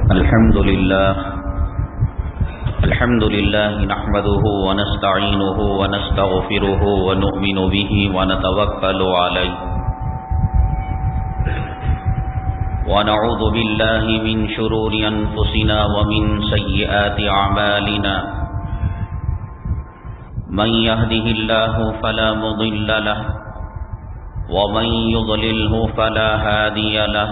الحمد لله نحمده ونستعينه ونستغفره ونؤمن به ونتوكل عليه ونعوذ بالله من شرور أنفسنا ومن سيئات أعمالنا من يهده الله فلا مضل له ومن يضلله فلا هادي له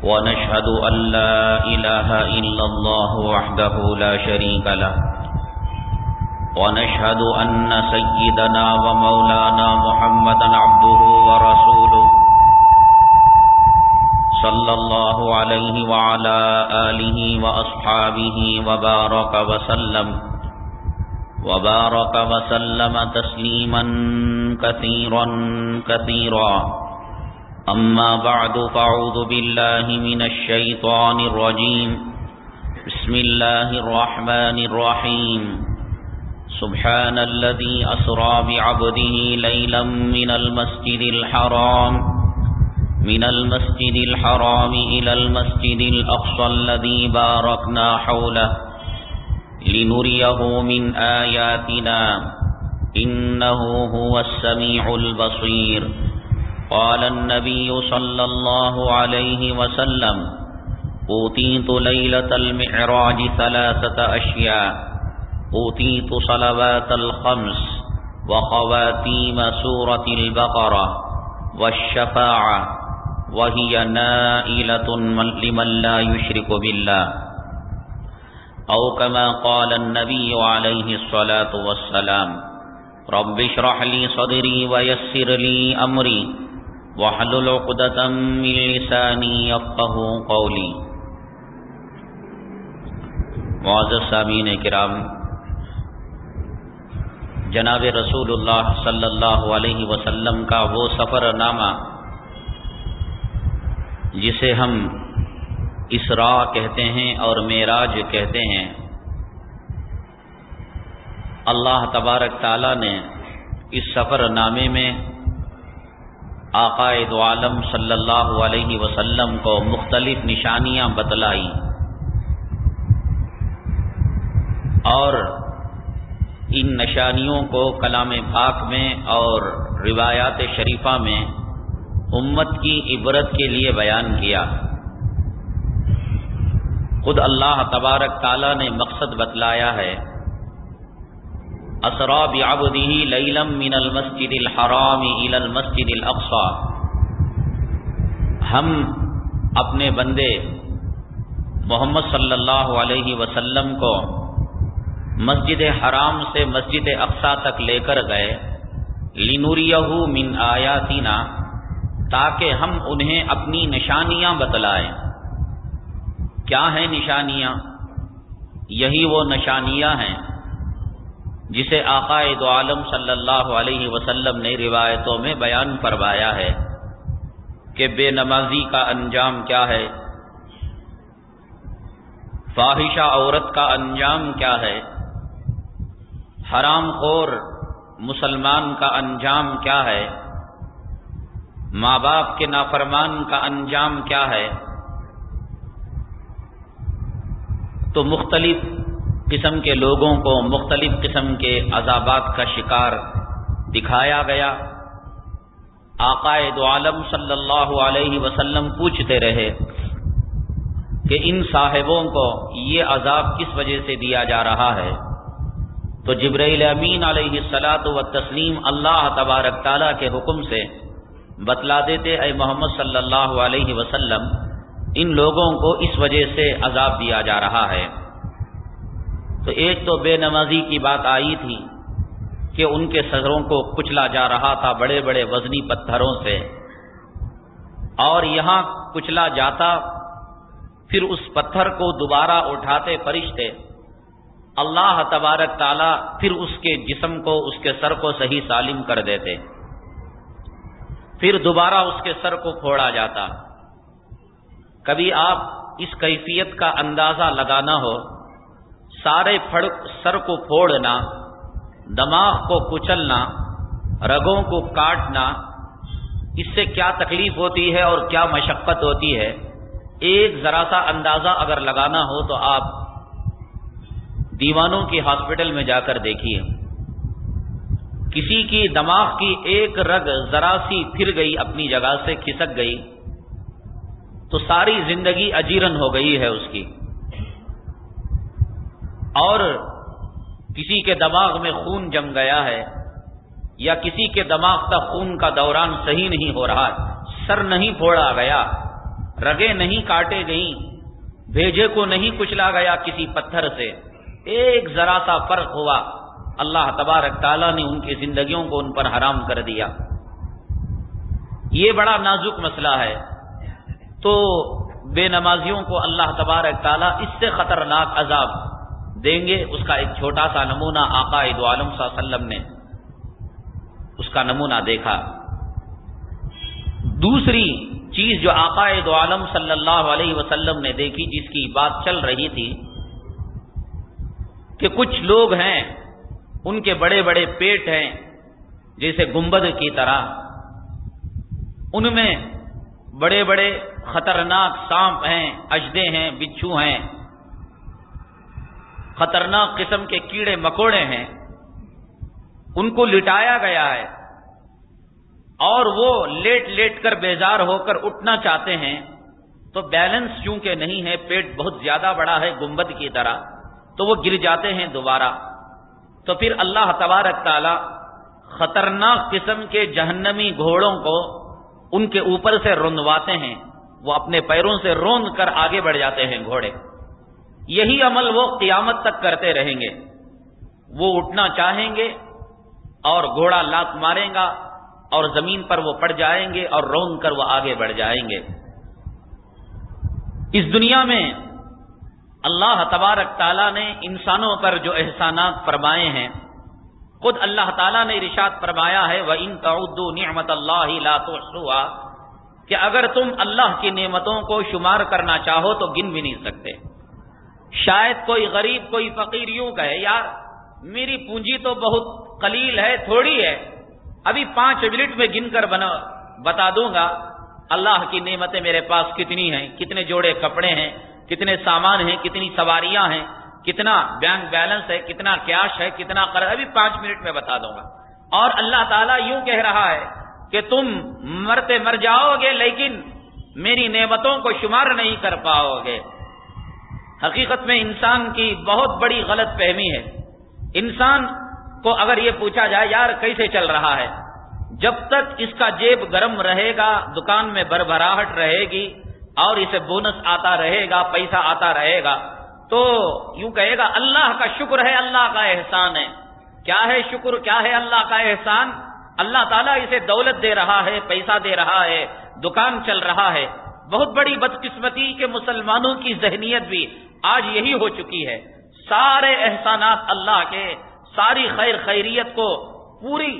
ونشهد أن لا إله إلا الله وحده لا شريك له ونشهد أن سيدنا ومولانا محمدا عبده ورسوله صلى الله عليه وعلى آله وأصحابه وبارك وسلم تسليما كثيرا كثيرا. أما بعد فأعوذ بالله من الشيطان الرجيم. بسم الله الرحمن الرحيم. سبحان الذي أسرى بعبده ليلا من المسجد الحرام إلى المسجد الأقصى الذي باركنا حوله لنريه من آياتنا إنه هو السميع البصير. قال النبي صلى الله عليه وسلم: أوتيت ليلة المعراج 3 أشياء: أوتيت صلوات الخمس وخواتيم سورة البقرة والشفاعة وهي نائلة لمن لا يشرك بالله، أو كما قال النبي عليه الصلاة والسلام: رب اشرح لي صدري ويسر لي أمري واحلل عقدة من لساني يفقهوا قولي. معزز سامعین کرام، جناب رسول اللہ صلی اللہ علیہ وسلم کا وہ سفر نامہ جسے ہم اسراء کہتے ہیں اور معراج کہتے ہیں، اللہ تبارک تعالی نے اس سفر نامے میں آقا دو عالم صلی اللہ علیہ وسلم کو مختلف نشانیاں بتلائی، اور ان نشانیوں کو کلام پاک میں اور روایات شریفہ میں امت کی عبرت کے لیے بیان کیا. خود اللہ تبارک تعالی نے مقصد بتلایا ہے: اسرا بعبدہ لیلا من المسجد الحرام الی المسجد الاقصی. ہم اپنے بندے محمد صلی اللہ علیہ وسلم کو مسجد حرام سے مسجد اقصی تک لے کر گئے، لنریہ من آیاتنا، تاکہ ہم انہیں اپنی نشانیاں بتلائیں. کیا ہیں نشانیاں؟ یہی وہ نشانیاں ہیں جسے آقا دو عالم صلی اللہ علیہ وسلم نے روایتوں میں بیان فرمایا ہے کہ بے نمازی کا انجام کیا ہے، فاحشہ عورت کا انجام کیا ہے، حرام خور مسلمان کا انجام کیا ہے، ماں باپ کے نافرمان کا انجام کیا ہے. تو مختلف قسم کے لوگوں کو مختلف قسم کے عذابات کا شکار دکھایا گیا. آقا دو عالم صلی اللہ علیہ وسلم پوچھتے رہے کہ ان صاحبوں کو یہ عذاب کس وجہ سے دیا جا رہا ہے. تو جبرائیل امین علیہ الصلاۃ والتسلیم اللہ تبارک تعالیٰ کے حکم سے بتلا دیتے: اے محمد صلی اللہ علیہ وسلم، ان لوگوں کو اس وجہ سے عذاب دیا جا رہا ہے. تو ایک تو بے نمازی کی بات آئی تھی کہ ان کے سروں کو کچلا جا رہا تھا بڑے بڑے وزنی پتھروں سے، اور یہاں کچلا جاتا پھر اس پتھر کو دوبارہ اٹھاتے فرشتے، اللہ تبارک تعالیٰ پھر اس کے جسم کو، اس کے سر کو صحیح سالم کر دیتے، پھر دوبارہ اس کے سر کو پھوڑا جاتا. کبھی آپ اس کیفیت کا اندازہ لگانا ہو، سارے سر کو پھوڑنا، دماغ کو کچلنا، رگوں کو کاٹنا، اس سے کیا تکلیف ہوتی ہے اور کیا مشقت ہوتی ہے. ایک ذرا سا اندازہ اگر لگانا ہو تو آپ دیوانوں کی ہاسپٹل میں جا کر دیکھیے، کسی کی دماغ کی ایک رگ ذرا سی پھر گئی، اپنی جگہ سے کھسک گئی تو ساری زندگی اجیرن ہو گئی ہے اس کی. اور کسی کے دماغ میں خون جم گیا ہے، یا کسی کے دماغ تک خون کا دوران صحیح نہیں ہو رہا، سر نہیں پھوڑا گیا، رگیں نہیں کاٹے گئیں، بھیجے کو نہیں کچلا گیا کسی پتھر سے، ایک ذرا سا فرق ہوا، اللہ تبارک تعالیٰ نے ان کی زندگیوں کو ان پر حرام کر دیا. یہ بڑا نازک مسئلہ ہے. تو بے نمازیوں کو اللہ تبارک تعالیٰ اس سے خطرناک عذاب دیں گے. اس کا ایک چھوٹا سا نمونہ آقا دو عالم صلی اللہ علیہ وسلم نے اس کا نمونہ دیکھا. دوسری چیز جو آقا دو عالم صلی اللہ علیہ وسلم نے دیکھی، جس کی بات چل رہی تھی کہ کچھ لوگ ہیں ان کے بڑے بڑے پیٹ ہیں جیسے گنبد کی طرح، ان میں بڑے بڑے خطرناک سانپ ہیں، اژدے ہیں، بچھو ہیں، خطرناک قسم کے کیڑے مکوڑے ہیں. ان کو لٹایا گیا ہے اور وہ لیٹ لیٹ کر بیزار ہو کر اٹھنا چاہتے ہیں تو بیلنس چونکہ نہیں ہے، پیٹ بہت زیادہ بڑا ہے گنبد کی طرح، تو وہ گر جاتے ہیں دوبارہ. تو پھر اللہ تبارک تعالی خطرناک قسم کے جہنمی گھوڑوں کو ان کے اوپر سے رندواتے ہیں، وہ اپنے پیروں سے روند کر آگے بڑھ جاتے ہیں گھوڑے. یہی عمل وہ قیامت تک کرتے رہیں گے. وہ اٹھنا چاہیں گے اور گھوڑا لات مارے گا اور زمین پر وہ پڑ جائیں گے اور روند کر وہ آگے بڑھ جائیں گے. اس دنیا میں اللہ تبارک تعالیٰ نے انسانوں پر جو احسانات فرمائے ہیں، خود اللہ تعالیٰ نے ارشاد فرمایا ہے وَإِن تَعُدُّوا نِعْمَةَ اللَّهِ لَا تُحْصُوهَا، کہ اگر تم اللہ کی نعمتوں کو شمار کرنا چاہو تو گن بھی نہیں سکتے. شاید کوئی غریب، کوئی فقیر یوں کہے یار میری پونجی تو بہت قلیل ہے، تھوڑی ہے، ابھی 5 منٹ میں گن کر بتا دوں گا اللہ کی نعمتیں میرے پاس کتنی ہیں، کتنے جوڑے کپڑے ہیں، کتنے سامان ہیں، کتنی سواریاں ہیں، کتنا بینک بیلنس ہے، کتنا کیش ہے، کتنا قرض، ابھی 5 منٹ میں بتا دوں گا. اور اللہ تعالیٰ یوں کہہ رہا ہے کہ تم مرتے مر جاؤ گے لیکن میری نعمتوں کو شمار نہیں کر پاؤ گے. حقیقت میں انسان کی بہت بڑی غلط فہمی ہے. انسان کو اگر یہ پوچھا جائے یار کیسے چل رہا ہے، جب تک اس کا جیب گرم رہے گا، دکان میں بھربھراہٹ رہے گی اور اسے بونس آتا رہے گا، پیسہ آتا رہے گا، تو یوں کہے گا اللہ کا شکر ہے، اللہ کا احسان ہے. کیا ہے شکر، کیا ہے اللہ کا احسان؟ اللہ تعالیٰ اسے دولت دے رہا ہے، پیسہ دے رہا ہے، دکان چل رہا ہے. بہت بڑی بدقسمتی کہ مسلمانوں کی ذہنیت بھی آج یہی ہو چکی ہے. سارے احسانات اللہ کے، ساری خیر خیریت کو، پوری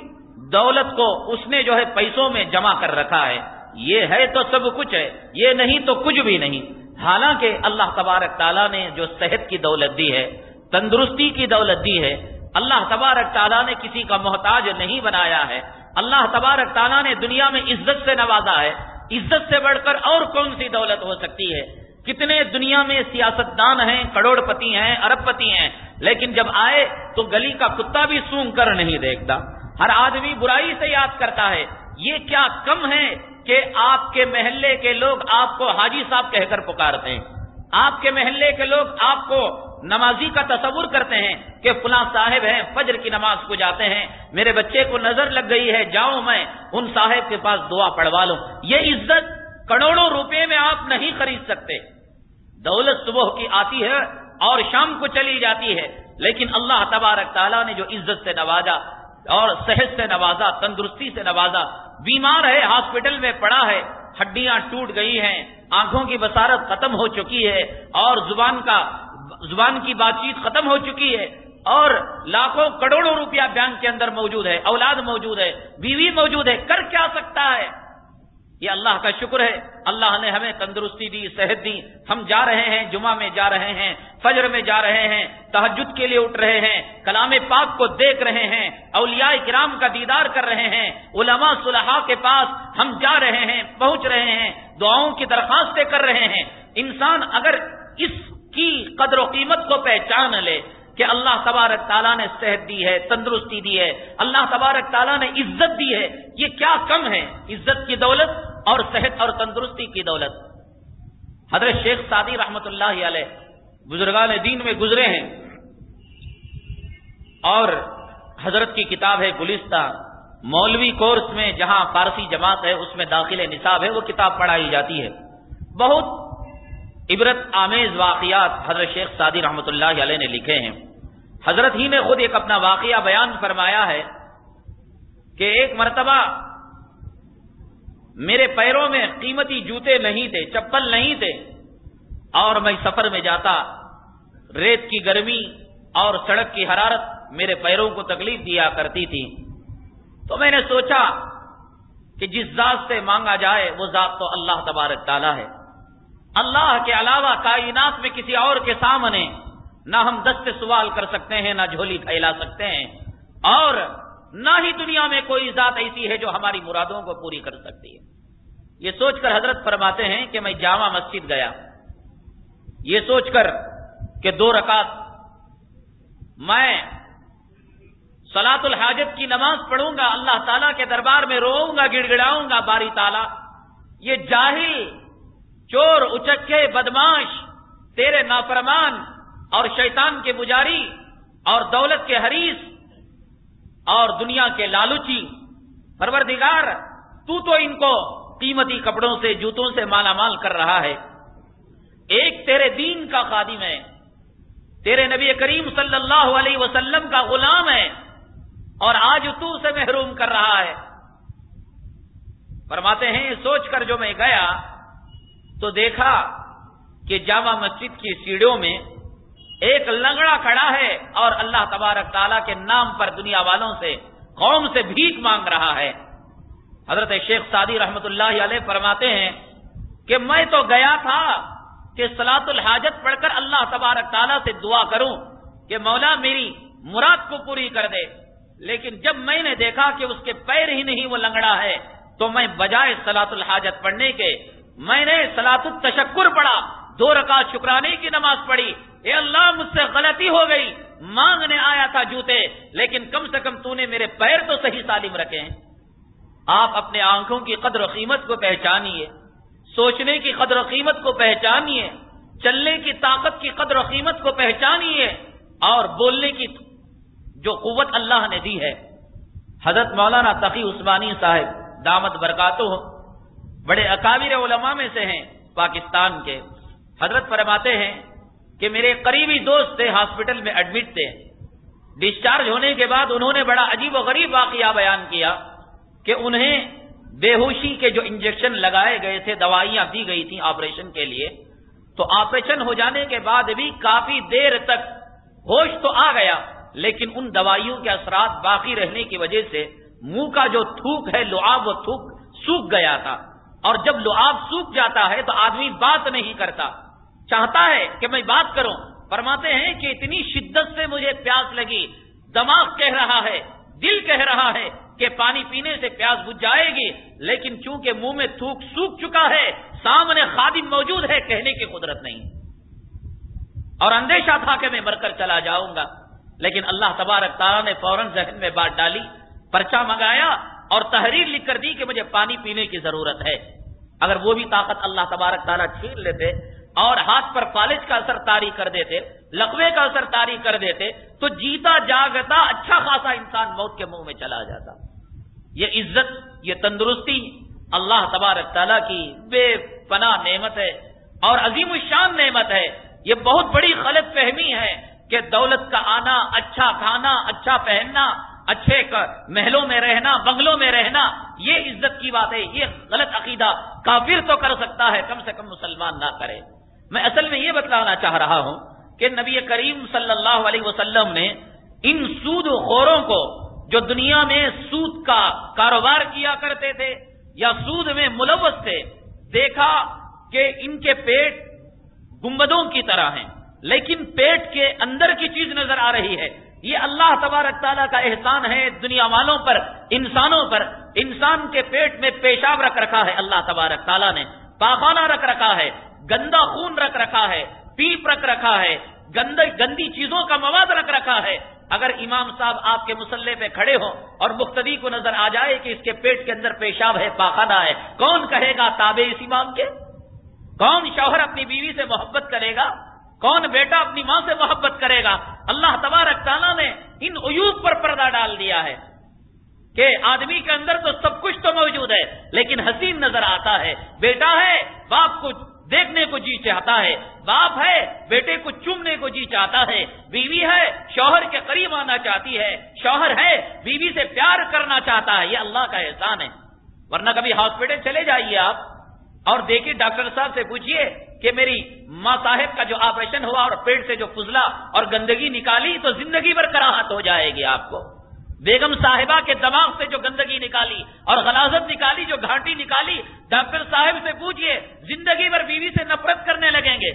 دولت کو اس نے جو ہے پیسوں میں جمع کر رکھا ہے. یہ ہے تو سب کچھ ہے، یہ نہیں تو کچھ بھی نہیں. حالانکہ اللہ تبارک تعالیٰ نے جو صحت کی دولت دی ہے، تندرستی کی دولت دی ہے، اللہ تبارک تعالیٰ نے کسی کا محتاج نہیں بنایا ہے. اللہ تبارک تعالیٰ نے دنیا میں عزت سے نوازا ہے. عزت سے بڑھ کر اور کون سی دولت ہو سکتی ہے؟ کتنے دنیا میں سیاستدان ہیں، کروڑ پتی ہیں، ارب پتی ہیں، لیکن جب آئے تو گلی کا کتا بھی سونگ کر نہیں دیکھتا. ہر آدمی برائی سے یاد کرتا ہے. یہ کیا کم ہے کہ آپ کے محلے کے لوگ آپ کو حاجی صاحب کہہ کر پکارتے ہیں، آپ کے محلے کے لوگ آپ کو نمازی کا تصور کرتے ہیں کہ فلاں صاحب ہیں، فجر کی نماز کو جاتے ہیں، میرے بچے کو نظر لگ گئی ہے، جاؤں میں ان صاحب کے پاس دعا پڑھوا لوں. یہ عزت کروڑوں روپے میں آپ نہیں خرید سکتے. دولت صبح کی آتی ہے اور شام کو چلی جاتی ہے، لیکن اللہ تبارک تعالیٰ نے جو عزت سے نوازا اور صحت سے نوازا، تندرستی سے نوازا، بیمار ہے، ہاسپٹل میں پڑا ہے، ہڈیاں ٹوٹ گئی ہیں، آنکھوں کی بصارت ختم ہو چکی ہے اور زبان کی بات چیت ختم ہو چکی ہے، اور لاکھوں کروڑوں روپیہ بینک کے اندر موجود ہے، اولاد موجود ہے، بیوی موجود ہے، کر کیا سکتا ہے؟ یہ اللہ کا شکر ہے. اللہ نے ہمیں تندرستی دی، صحت دی. ہم جا رہے ہیں، جمعہ میں جا رہے ہیں، فجر میں جا رہے ہیں، تہجد کے لیے اٹھ رہے ہیں، کلام پاک کو دیکھ رہے ہیں، اولیاء کرام کا دیدار کر رہے ہیں، علماء صلحاء کے پاس ہم جا رہے ہیں، پہنچ رہے ہیں، دعاؤں کی درخواستیں کر رہے ہیں. انسان اگر اس کی قدر و قیمت کو پہچان لے کہ اللہ تبارک تعالیٰ نے صحت دی ہے، تندرستی دی ہے، اللہ تبارک تعالیٰ نے عزت دی ہے، یہ کیا کم ہے عزت کی دولت اور صحت اور تندرستی کی دولت۔ حضرت شیخ سعدی رحمت اللہ علیہ بزرگان دین میں گزرے ہیں، اور حضرت کی کتاب ہے گلستہ، مولوی کورس میں جہاں فارسی جماعت ہے اس میں داخل نصاب ہے، وہ کتاب پڑھائی جاتی ہے۔ بہت عبرت آمیز واقعات حضرت شیخ سعدی رحمت اللہ علیہ نے لکھے ہیں۔ حضرت ہی نے خود ایک اپنا واقعہ بیان فرمایا ہے کہ ایک مرتبہ میرے پیروں میں قیمتی جوتے نہیں تھے، چپل نہیں تھے، اور میں سفر میں جاتا، ریت کی گرمی اور سڑک کی حرارت میرے پیروں کو تکلیف دیا کرتی تھی، تو میں نے سوچا کہ جس ذات سے مانگا جائے وہ ذات تو اللہ تبارک تعالیٰ ہے، اللہ کے علاوہ کائنات میں کسی اور کے سامنے نہ ہم دست سوال کر سکتے ہیں، نہ جھولی پھیلا سکتے ہیں، اور نہ ہی دنیا میں کوئی ذات ایسی ہے جو ہماری مرادوں کو پوری کر سکتی ہے۔ یہ سوچ کر حضرت فرماتے ہیں کہ میں جامع مسجد گیا، یہ سوچ کر کہ 2 رکعت میں صلاۃ الحاجت کی نماز پڑھوں گا، اللہ تعالیٰ کے دربار میں روؤں گا، گڑ گڑاؤں گا، باری تعالیٰ یہ جاہل، چور، اچکے، بدماش، تیرے نافرمان اور شیطان کے پجاری اور دولت کے حریص اور دنیا کے لالچی، پروردگار تو ان کو قیمتی کپڑوں سے، جوتوں سے مالا مال کر رہا ہے، ایک تیرے دین کا خادم ہے، تیرے نبی کریم صلی اللہ علیہ وسلم کا غلام ہے، اور آج تو سے محروم کر رہا ہے۔ فرماتے ہیں سوچ کر جو میں گیا تو دیکھا کہ جامع مسجد کی سیڑھیوں میں ایک لنگڑا کھڑا ہے اور اللہ تبارک تعالیٰ کے نام پر دنیا والوں سے، قوم سے بھیک مانگ رہا ہے۔ حضرت شیخ سعدی رحمت اللہ علیہ فرماتے ہیں کہ میں تو گیا تھا کہ صلاۃ الحاجت پڑھ کر اللہ تبارک تعالیٰ سے دعا کروں کہ مولا میری مراد کو پوری کر دے، لیکن جب میں نے دیکھا کہ اس کے پیر ہی نہیں وہ لنگڑا ہے، تو میں بجائے صلاۃ الحاجت پڑھنے کے میں نے صلاۃ التشکر پڑھا، 2 رکعت شکرانے کی نماز پڑھی۔ اے اللہ مجھ سے غلطی ہو گئی، مانگنے آیا تھا جوتے، لیکن کم سے کم تو نے میرے پیر تو صحیح سالم رکھے ہیں۔ آپ اپنے آنکھوں کی قدر و قیمت کو پہچانیے، سوچنے کی قدر و قیمت کو پہچانیے، چلنے کی طاقت کی قدر و قیمت کو پہچانیے، اور بولنے کی جو قوت اللہ نے دی ہے۔ حضرت مولانا تقی عثمانی صاحب دامت برکاتہ بڑے اکابر علماء میں سے ہیں پاکستان کے۔ حضرت فرماتے ہیں کہ میرے قریبی دوست تھے، ہاسپٹل میں ایڈمٹ تھے، ڈسچارج ہونے کے بعد انہوں نے بڑا عجیب و غریب واقعہ بیان کیا کہ انہیں بے ہوشی کے جو انجیکشن لگائے گئے تھے، دوائیاں دی گئی تھیں آپریشن کے لیے، تو آپریشن ہو جانے کے بعد بھی کافی دیر تک ہوش تو آ گیا، لیکن ان دوائیوں کے اثرات باقی رہنے کی وجہ سے منہ کا جو تھوک ہے، لعاب، وہ تھوک سوکھ گیا تھا، اور جب لعاب سوکھ جاتا ہے تو آدمی بات نہیں کرتا، چاہتا ہے کہ میں بات کروں۔ فرماتے ہیں کہ اتنی شدت سے مجھے پیاس لگی، دماغ کہہ رہا ہے، دل کہہ رہا ہے کہ پانی پینے سے پیاس بجھ جائے گی، لیکن چونکہ منہ میں تھوک سوکھ چکا ہے، سامنے خادم موجود ہے، کہنے کی قدرت نہیں، اور اندیشہ تھا کہ میں مر کر چلا جاؤں گا، لیکن اللہ تبارک تعالیٰ نے فوراً ذہن میں بات ڈالی، پرچہ منگایا اور تحریر لکھ کر دی کہ مجھے پانی پینے کی ضرورت ہے۔ اگر وہ بھی طاقت اللہ تبارک تعالیٰ چھین لیتے اور ہاتھ پر فالج کا اثر طاری کر دیتے، لقوے کا اثر طاری کر دیتے، تو جیتا جاگتا اچھا خاصا انسان موت کے منہ میں چلا جاتا۔ یہ عزت، یہ تندرستی اللہ تبارک تعالیٰ کی بے پناہ نعمت ہے اور عظیم الشان نعمت ہے۔ یہ بہت بڑی غلط فہمی ہے کہ دولت کا آنا، اچھا کھانا، اچھا پہننا، اچھے محلوں میں رہنا، بنگلوں میں رہنا، یہ عزت کی بات ہے۔ یہ غلط عقیدہ کافر تو کر سکتا ہے، کم سے کم مسلمان نہ کرے۔ میں اصل میں یہ بتلانا چاہ رہا ہوں کہ نبی کریم صلی اللہ علیہ وسلم نے ان سود خوروں کو جو دنیا میں سود کا کاروبار کیا کرتے تھے یا سود میں ملوث تھے، دیکھا کہ ان کے پیٹ گنبدوں کی طرح ہیں، لیکن پیٹ کے اندر کی چیز نظر آ رہی ہے۔ یہ اللہ تبارک تعالیٰ کا احسان ہے دنیا والوں پر، انسانوں پر۔ انسان کے پیٹ میں پیشاب رکھ رکھا ہے اللہ تبارک تعالیٰ نے، پاخانہ رکھ رکھا ہے، گندا خون رکھ رکھا ہے، پیپ رکھ رکھا ہے، گندی چیزوں کا مواد رکھ رکھا ہے، اگر امام صاحب آپ کے مصلی پہ کھڑے ہوں اور مقتدی کو نظر آ جائے کہ اس کے پیٹ کے اندر پیشاب ہے، پاخانہ ہے، کون کہے گا تابع اس امام کے؟ کون شوہر اپنی بیوی سے محبت کرے گا؟ کون بیٹا اپنی ماں سے محبت کرے گا؟ اللہ تبارک تعالیٰ نے ان عیوب پر پردہ ڈال دیا ہے کہ آدمی کے اندر تو سب کچھ تو موجود ہے لیکن حسین نظر آتا ہے، بیٹا ہے باپ کو دیکھنے کو جی چاہتا ہے، باپ ہے بیٹے کو چومنے کو جی چاہتا ہے، بیوی ہے شوہر کے قریب آنا چاہتی ہے، شوہر ہے بیوی سے پیار کرنا چاہتا ہے۔ یہ اللہ کا احسان ہے۔ ورنہ کبھی ہاسپٹل چلے جائیے آپ اور دیکھیے، ڈاکٹر صاحب سے پوچھئے کہ میری ماں صاحب کا جو آپریشن ہوا اور پیٹ سے جو فضلہ اور گندگی نکالی تو زندگی بھر کراہت ہو جائے گی آپ کو۔ بیگم صاحبہ کے دماغ سے جو گندگی نکالی اور غلاظت نکالی، جو گھاٹی نکالی، ڈاکٹر صاحب سے پوچھئے زندگی بھر بیوی سے نفرت کرنے لگیں گے۔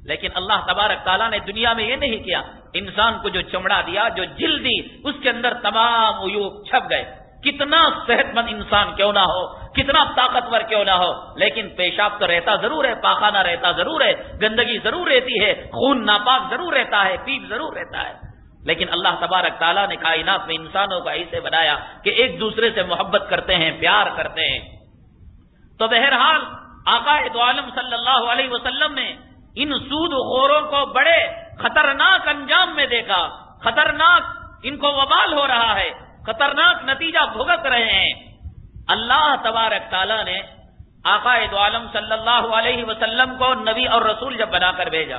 لیکن اللہ تبارک تعالیٰ نے دنیا میں یہ نہیں کیا، انسان کو جو چمڑا دیا، جو جلد دی، اس کے اندر تمام عیوب چھپ گئے۔ کتنا صحت مند انسان کیوں نہ ہو، کتنا طاقتور کیوں نہ ہو، لیکن پیشاب تو رہتا ضرور ہے، پاخانہ رہتا ضرور ہے، گندگی ضرور رہتی ہے، خون ناپاک ضرور رہتا ہے، پیپ ضرور رہتا ہے۔ لیکن اللہ تبارک تعالیٰ نے کائنات میں انسانوں کو ایسے بنایا کہ ایک دوسرے سے محبت کرتے ہیں، پیار کرتے ہیں۔ تو بہرحال آقا دو عالم صلی اللہ علیہ وسلم نے ان سود خوروں کو بڑے خطرناک انجام میں دیکھا، خطرناک ان کو وبال ہو رہا ہے، خطرناک نتیجہ بھگت رہے ہیں۔ اللہ تبارک تعالیٰ نے آقا دو عالم صلی اللہ علیہ وسلم کو نبی اور رسول جب بنا کر بھیجا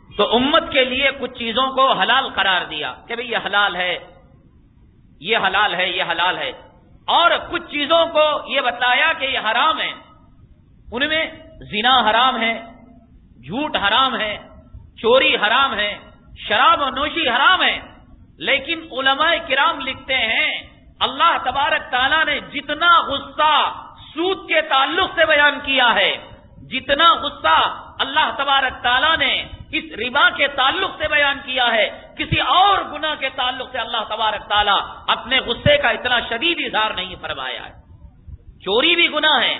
تو امت کے لیے کچھ چیزوں کو حلال قرار دیا کہ بھئی یہ حلال ہے، یہ حلال ہے، یہ حلال ہے، اور کچھ چیزوں کو یہ بتایا کہ یہ حرام ہے۔ ان میں زنا حرام ہے، جھوٹ حرام ہے، چوری حرام ہے، شراب و نوشی حرام ہے۔ لیکن علماء کرام لکھتے ہیں اللہ تبارک تعالیٰ نے جتنا غصہ سود کے تعلق سے بیان کیا ہے، جتنا غصہ اللہ تبارک تعالیٰ نے اس ربا کے تعلق سے بیان کیا ہے، کسی اور گناہ کے تعلق سے اللہ تبارک تعالیٰ اپنے غصے کا اتنا شدید اظہار نہیں فرمایا ہے۔ چوری بھی گناہ ہے،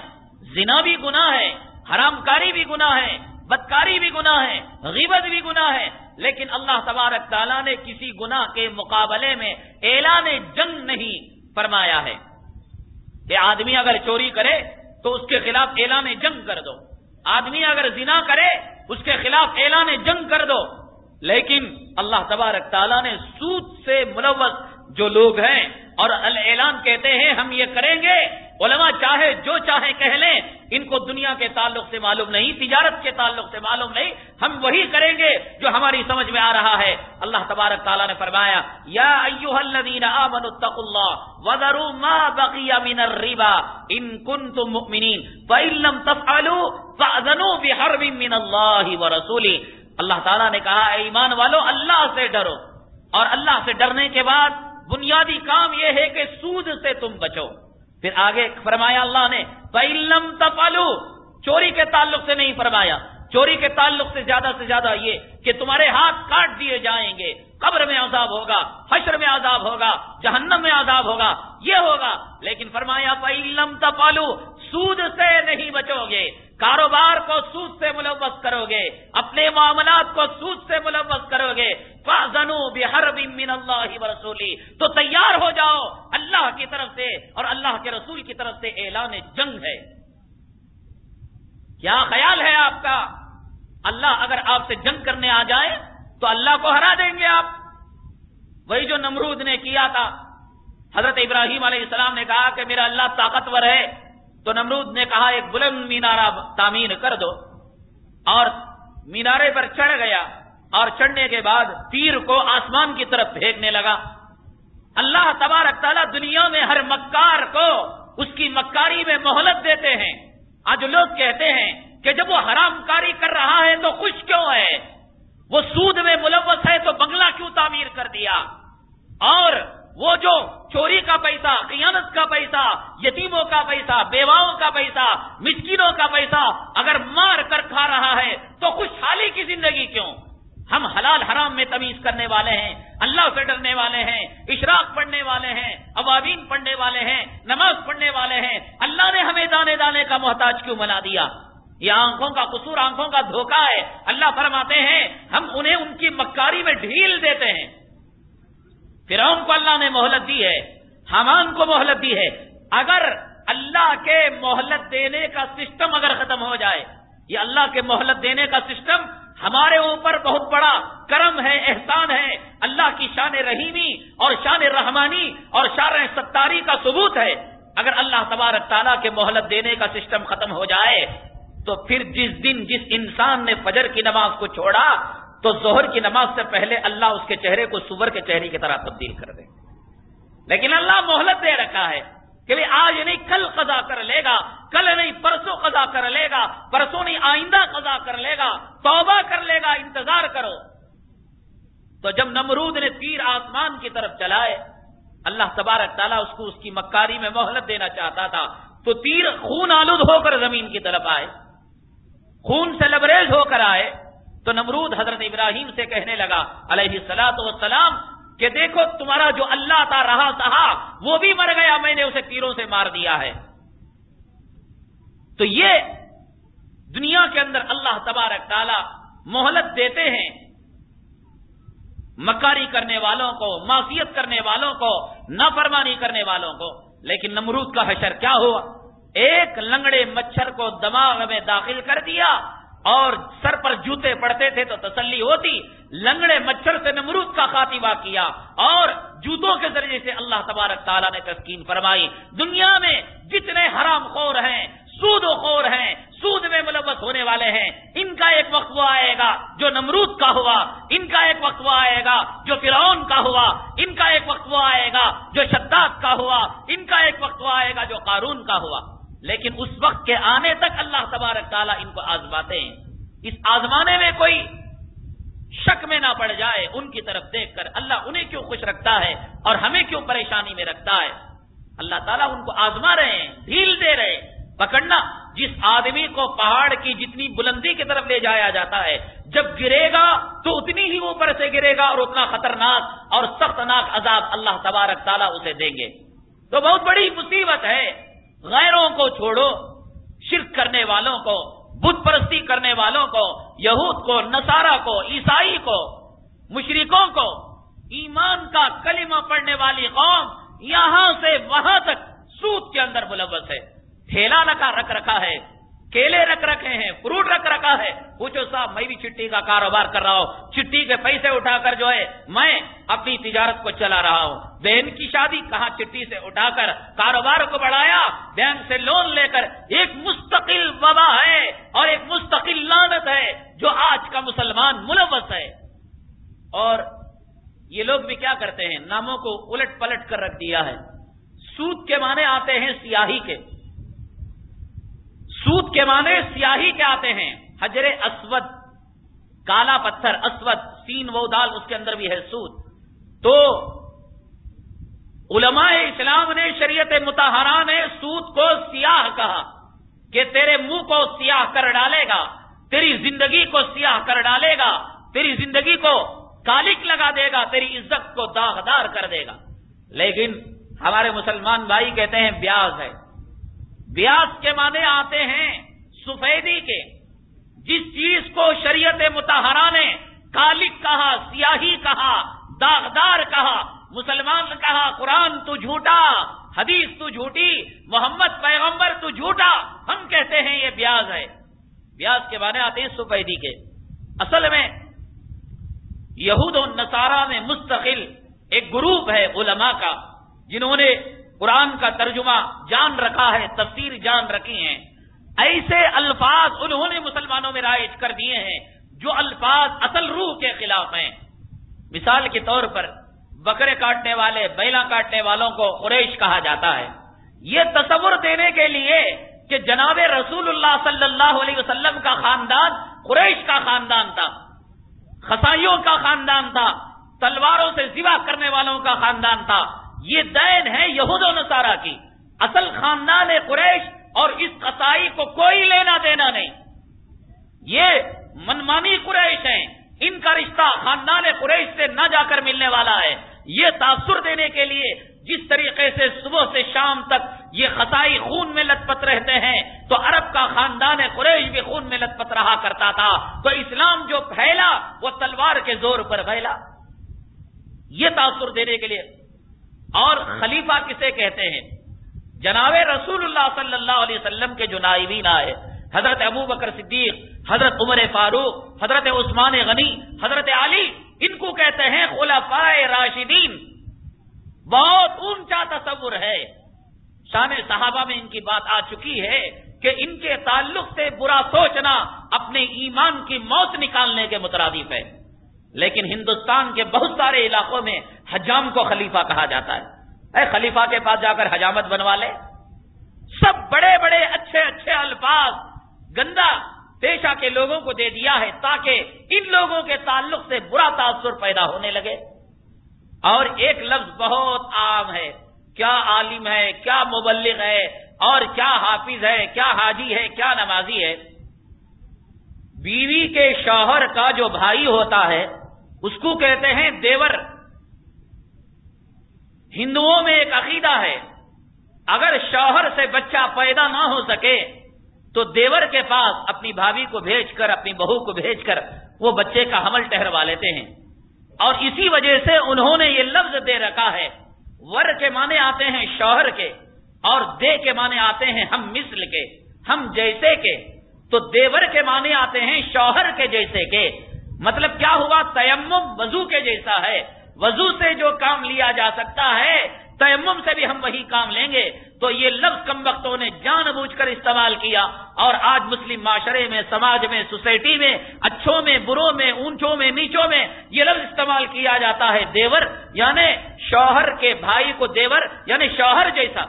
زنا بھی گناہ ہے، حرام کاری بھی گناہ ہے، بدکاری بھی گناہ ہے، غیبت بھی گناہ ہے، لیکن اللہ تبارک تعالیٰ نے کسی گناہ کے مقابلے میں اعلان جنگ نہیں فرمایا ہے کہ آدمی اگر چوری کرے تو اس کے خلاف اعلان جنگ کر دو، آدمی اگر زنا کرے اس کے خلاف اعلان جنگ کر دو۔ لیکن اللہ تبارک تعالیٰ نے سود سے ملوث جو لوگ ہیں اور الاعلان کہتے ہیں ہم یہ کریں گے، علماء چاہے جو چاہے کہہ لیں، ان کو دنیا کے تعلق سے معلوم نہیں، تجارت کے تعلق سے معلوم نہیں، ہم وہی کریں گے جو ہماری سمجھ میں آ رہا ہے۔ اللہ تبارک تعالیٰ نے فرمایا یا ایھا الذین آمنوا اتقوا اللہ وذروا ما بقی من الربا ان کنتم مؤمنین فإن لم تفعلوا فأذنوا بحرب من اللہ ورسولہ۔ اللہ تعالیٰ نے کہا اے ایمان والو اللہ سے ڈرو، اور اللہ سے ڈرنے کے بعد بنیادی کام یہ ہے کہ سود سے تم بچو۔ پھر آگے فرمایا اللہ نے فَإِن لَّمْ تَفْعَلُوا، چوری کے تعلق سے نہیں فرمایا، چوری کے تعلق سے زیادہ یہ کہ تمہارے ہاتھ کاٹ دیے جائیں گے، قبر میں عذاب ہوگا، حشر میں عذاب ہوگا، جہنم میں عذاب ہوگا، یہ ہوگا۔ لیکن فرمایا فَإِن لَّمْ تَفْعَلُوا، سود سے نہیں بچو گے، کاروبار کو سود سے ملوث کرو گے، اپنے معاملات کو سود سے ملوث کرو گے، فَأْذَنُوا بِحَرْبٍ مِّنَ اللَّهِ وَرَسُولِهِ، تو تیار ہو جاؤ، اللہ کی طرف سے اور اللہ کے رسول کی طرف سے اعلان جنگ ہے۔ کیا خیال ہے آپ کا؟ اللہ اگر آپ سے جنگ کرنے آ جائے تو اللہ کو ہرا دیں گے آپ؟ وہی جو نمرود نے کیا تھا، حضرت ابراہیم علیہ السلام نے کہا کہ میرا اللہ طاقتور ہے، تو نمرود نے کہا ایک بلند مینارہ تعمیر کر دو، اور مینارے پر چڑھ گیا، اور چڑھنے کے بعد تیر کو آسمان کی طرف پھینکنے لگا۔ اللہ تبارک تعالیٰ دنیا میں ہر مکار کو اس کی مکاری میں مہلت دیتے ہیں۔ آج لوگ کہتے ہیں کہ جب وہ حرام کاری کر رہا ہے تو خوش کیوں ہے، وہ سود میں ملوث ہے تو بنگلہ کیوں تعمیر کر دیا، اور وہ جو چوری کا پیسہ، خیانت کا پیسہ، یتیموں کا پیسہ، بیواؤں کا پیسہ، مسکینوں کا پیسہ اگر مار کر کھا رہا ہے تو خوشحالی کی زندگی کیوں؟ ہم حلال حرام میں تمیز کرنے والے ہیں، اللہ سے ڈرنے والے ہیں، اشراق پڑھنے والے ہیں، اوابین پڑھنے والے ہیں، نماز پڑھنے والے ہیں، اللہ نے ہمیں دانے دانے کا محتاج کیوں بنا دیا؟ یہ آنکھوں کا قصور، آنکھوں کا دھوکہ ہے۔ اللہ فرماتے ہیں ہم انہیں ان کی مکاری میں ڈھیل دیتے ہیں۔ فرعون کو اللہ نے مہلت دی ہے، حامان کو مہلت دی ہے۔ اگر اللہ کے مہلت دینے کا سسٹم اگر ختم ہو جائے، یہ اللہ کے مہلت دینے کا سسٹم ہمارے اوپر بہت بڑا کرم ہے، احسان ہے، اللہ کی شان رحیمی اور شان رحمانی اور شان ستاری کا ثبوت ہے۔ اگر اللہ تبارک تعالیٰ کے مہلت دینے کا سسٹم ختم ہو جائے تو پھر جس انسان نے فجر کی نماز کو چھوڑا تو ظہر کی نماز سے پہلے اللہ اس کے چہرے کو سور کے چہرے کی طرح تبدیل کر دے۔ لیکن اللہ مہلت دے رکھا ہے کہ آج نہیں کل قضا کر لے گا، کل نہیں پرسوں قضا کر لے گا، پرسوں نہیں آئندہ قضا کر لے گا، توبہ کر لے گا، انتظار کرو۔ تو جب نمرود نے تیر آسمان کی طرف چلائے، اللہ تبارک تعالیٰ اس کو اس کی مکاری میں مہلت دینا چاہتا تھا، تو تیر خون آلود ہو کر زمین کی طرف آئے، خون سے لبریز ہو کر آئے۔ تو نمرود حضرت ابراہیم سے کہنے لگا علیہ الصلوۃ والسلام کہ دیکھو تمہارا جو اللہ تا رہا سہا وہ بھی مر گیا، میں نے اسے تیروں سے مار دیا ہے۔ تو یہ دنیا کے اندر اللہ تبارک تعالی مہلت دیتے ہیں مکاری کرنے والوں کو، معصیت کرنے والوں کو، نافرمانی کرنے والوں کو۔ لیکن نمرود کا حشر کیا ہوا؟ ایک لنگڑے مچھر کو دماغ میں داخل کر دیا اور سر پر جوتے پڑتے تھے تو تسلی ہوتی، لنگڑے مچھر سے نمرود کا خاتمہ کیا اور جوتوں کے ذریعے سے اللہ تبارک تعالیٰ نے تسکین فرمائی۔ دنیا میں جتنے حرام خور ہیں، سود و خور ہیں، سود میں ملوث ہونے والے ہیں، ان کا ایک وقت وہ آئے گا جو نمرود کا ہوا، ان کا ایک وقت وہ آئے گا جو فرعون کا ہوا، ان کا ایک وقت وہ آئے گا جو شداد کا ہوا، ان کا ایک وقت وہ آئے گا جو قارون کا ہوا۔ لیکن اس وقت کے آنے تک اللہ تبارک تعالیٰ ان کو آزماتے ہیں۔ اس آزمانے میں کوئی شک میں نہ پڑ جائے، ان کی طرف دیکھ کر اللہ انہیں کیوں خوش رکھتا ہے اور ہمیں کیوں پریشانی میں رکھتا ہے۔ اللہ تعالیٰ ان کو آزما رہے ہیں، ڈھیل دے رہے ہیں۔ پکڑنا، جس آدمی کو پہاڑ کی جتنی بلندی کی طرف لے جایا جاتا ہے، جب گرے گا تو اتنی ہی اوپر سے گرے گا اور اتنا خطرناک اور سختناک عذاب اللہ تبارک تعالیٰ اسے دیں گے۔ تو بہت بڑی مصیبت ہے۔ غیروں کو چھوڑو، شرک کرنے والوں کو، بت پرستی کرنے والوں کو، یہود کو، نصارہ کو، عیسائی کو، مشرکوں کو، ایمان کا کلمہ پڑھنے والی قوم یہاں سے وہاں تک سود کے اندر ملوث ہے۔ ٹھیلا رکھ رکھا ہے، کیلے رکھ رکھے ہیں، فروٹ رکھ رکھا ہے۔ پوچھو صاحب میں بھی چٹی کا کاروبار کر رہا ہوں، چٹی کے پیسے اٹھا کر جو ہے میں اپنی تجارت کو چلا رہا ہوں۔ بہن کی شادی کہاں چٹی سے اٹھا کر کاروبار کو بڑھایا، بینک سے لون لے کر۔ ایک مستقل وبا ہے اور ایک مستقل لعنت ہے جو آج کا مسلمان ملوث ہے۔ اور یہ لوگ بھی کیا کرتے ہیں، ناموں کو الٹ پلٹ کر رکھ دیا ہے۔ سود کے معنی آتے ہیں سیاہی کے، سود کے معنی سیاہی کے آتے ہیں۔ حجر اسود، کالا پتھر، اسود سین و دال اس کے اندر بھی ہے سود۔ تو علماء اسلام نے، شریعت مطہرہ نے سود کو سیاہ کہا کہ تیرے منہ کو سیاہ کر ڈالے گا، تیری زندگی کو سیاہ کر ڈالے گا، تیری زندگی کو کالک لگا دے گا، تیری عزت کو داغدار کر دے گا۔ لیکن ہمارے مسلمان بھائی کہتے ہیں بیاض ہے۔ بیاض کے معنی آتے ہیں سفیدی کے۔ جس چیز کو شریعت مطہرہ نے کالک کہا، سیاہی کہا، داغدار کہا، مسلمان کہا قرآن تو جھوٹا، حدیث تو جھوٹی، محمد پیغمبر تو جھوٹا، ہم کہتے ہیں یہ بیاض ہے۔ بیاض کے معنی آتے ہیں سفیدی کے۔ اصل میں یہود و نصارہ میں مستقل ایک گروپ ہے علماء کا جنہوں نے قرآن کا ترجمہ جان رکھا ہے، تفسیر جان رکھی ہیں۔ ایسے الفاظ انہوں نے مسلمانوں میں رائج کر دیے ہیں جو الفاظ اصل روح کے خلاف ہیں۔ مثال کے طور پر بکرے کاٹنے والے، بیلا کاٹنے والوں کو قریش کہا جاتا ہے، یہ تصور دینے کے لیے کہ جناب رسول اللہ صلی اللہ علیہ وسلم کا خاندان قریش کا خاندان تھا، خسائیوں کا خاندان تھا، تلواروں سے ذبح کرنے والوں کا خاندان تھا۔ یہ دین ہے یہود و نصارہ کی۔ اصل خاندان قریش اور اس قصائی کو کوئی لینا دینا نہیں، یہ منمانی قریش ہیں، ان کا رشتہ خاندان قریش سے نہ جا کر ملنے والا ہے۔ یہ تاثر دینے کے لیے جس طریقے سے صبح سے شام تک یہ خطائی خون میں لت پت رہتے ہیں، تو عرب کا خاندان قریش بھی خون میں لت پت رہا کرتا تھا، تو اسلام جو پھیلا وہ تلوار کے زور پر پھیلا، یہ تاثر دینے کے لیے۔ اور خلیفہ کسے کہتے ہیں؟ جناب رسول اللہ صلی اللہ علیہ وسلم کے جو نائبین آئے، حضرت ابو بکر صدیق، حضرت عمر فاروق، حضرت عثمان غنی، حضرت علی، ان کو کہتے ہیں خلفائے راشدین۔ بہت اونچا تصور ہے، شان صحابہ میں ان کی بات آ چکی ہے کہ ان کے تعلق سے برا سوچنا اپنے ایمان کی موت نکالنے کے مترادف ہے۔ لیکن ہندوستان کے بہت سارے علاقوں میں حجام کو خلیفہ کہا جاتا ہے۔ اے خلیفہ کے پاس جا کر حجامت بنوا لے، سب بڑے بڑے اچھے اچھے الفاظ گندا پیشہ کے لوگوں کو دے دیا ہے تاکہ ان لوگوں کے تعلق سے برا تاثر پیدا ہونے لگے۔ اور ایک لفظ بہت عام ہے، کیا عالم ہے، کیا مبلغ ہے، اور کیا حافظ ہے، کیا حاجی ہے، کیا نمازی ہے۔ بیوی کے شوہر کا جو بھائی ہوتا ہے اس کو کہتے ہیں دیور۔ ہندوؤں میں ایک عقیدہ ہے، اگر شوہر سے بچہ پیدا نہ ہو سکے تو دیور کے پاس اپنی بھابھی کو بھیج کر، اپنی بہو کو بھیج کر وہ بچے کا حمل ٹھہروا لیتے ہیں۔ اور اسی وجہ سے انہوں نے یہ لفظ دے رکھا ہے، ور کے معنی آتے ہیں شوہر کے، اور دے کے معنی آتے ہیں ہم مثل کے، ہم جیسے کے۔ تو دیور کے معنی آتے ہیں شوہر کے جیسے کے۔ مطلب کیا ہوا؟ تیمم وضو کے جیسا ہے، وضو سے جو کام لیا جا سکتا ہے تیمم سے بھی ہم وہی کام لیں گے۔ تو یہ لفظ کم وقتوں نے جان بوجھ کر استعمال کیا، اور آج مسلم معاشرے میں، سماج میں، سوسائٹی میں، اچھوں میں، بروں میں، اونچوں میں، نیچوں میں یہ لفظ استعمال کیا جاتا ہے دیور، یعنی شوہر کے بھائی کو دیور، یعنی شوہر جیسا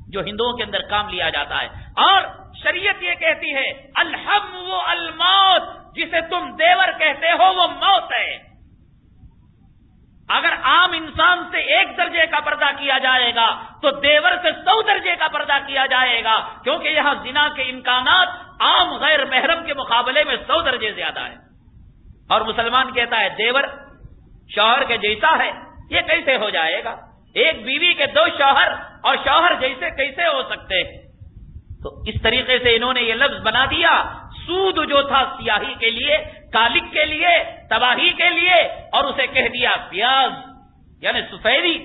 جو ہندوؤں کے اندر کام لیا جاتا ہے۔ اور شریعت یہ کہتی ہے الحم و الموت، جسے تم دیور کہتے ہو وہ موت ہے۔ اگر عام انسان سے 1 درجے کا پردہ کیا جائے گا تو دیور سے 100 درجے کا پردہ کیا جائے گا، کیونکہ یہاں زنا کے امکانات عام غیر محرم کے مقابلے میں 100 درجے زیادہ ہے۔ اور مسلمان کہتا ہے دیور شوہر کے جیسا ہے، یہ کیسے ہو جائے گا؟ ایک بیوی کے 2 شوہر اور شوہر جیسے کیسے ہو سکتے ہیں؟ تو اس طریقے سے انہوں نے یہ لفظ بنا دیا۔ سود جو تھا سیاہی کے لیے، کالک کے لیے، تباہی کے لیے، اور اسے کہہ دیا پیاز یعنی سفیدی۔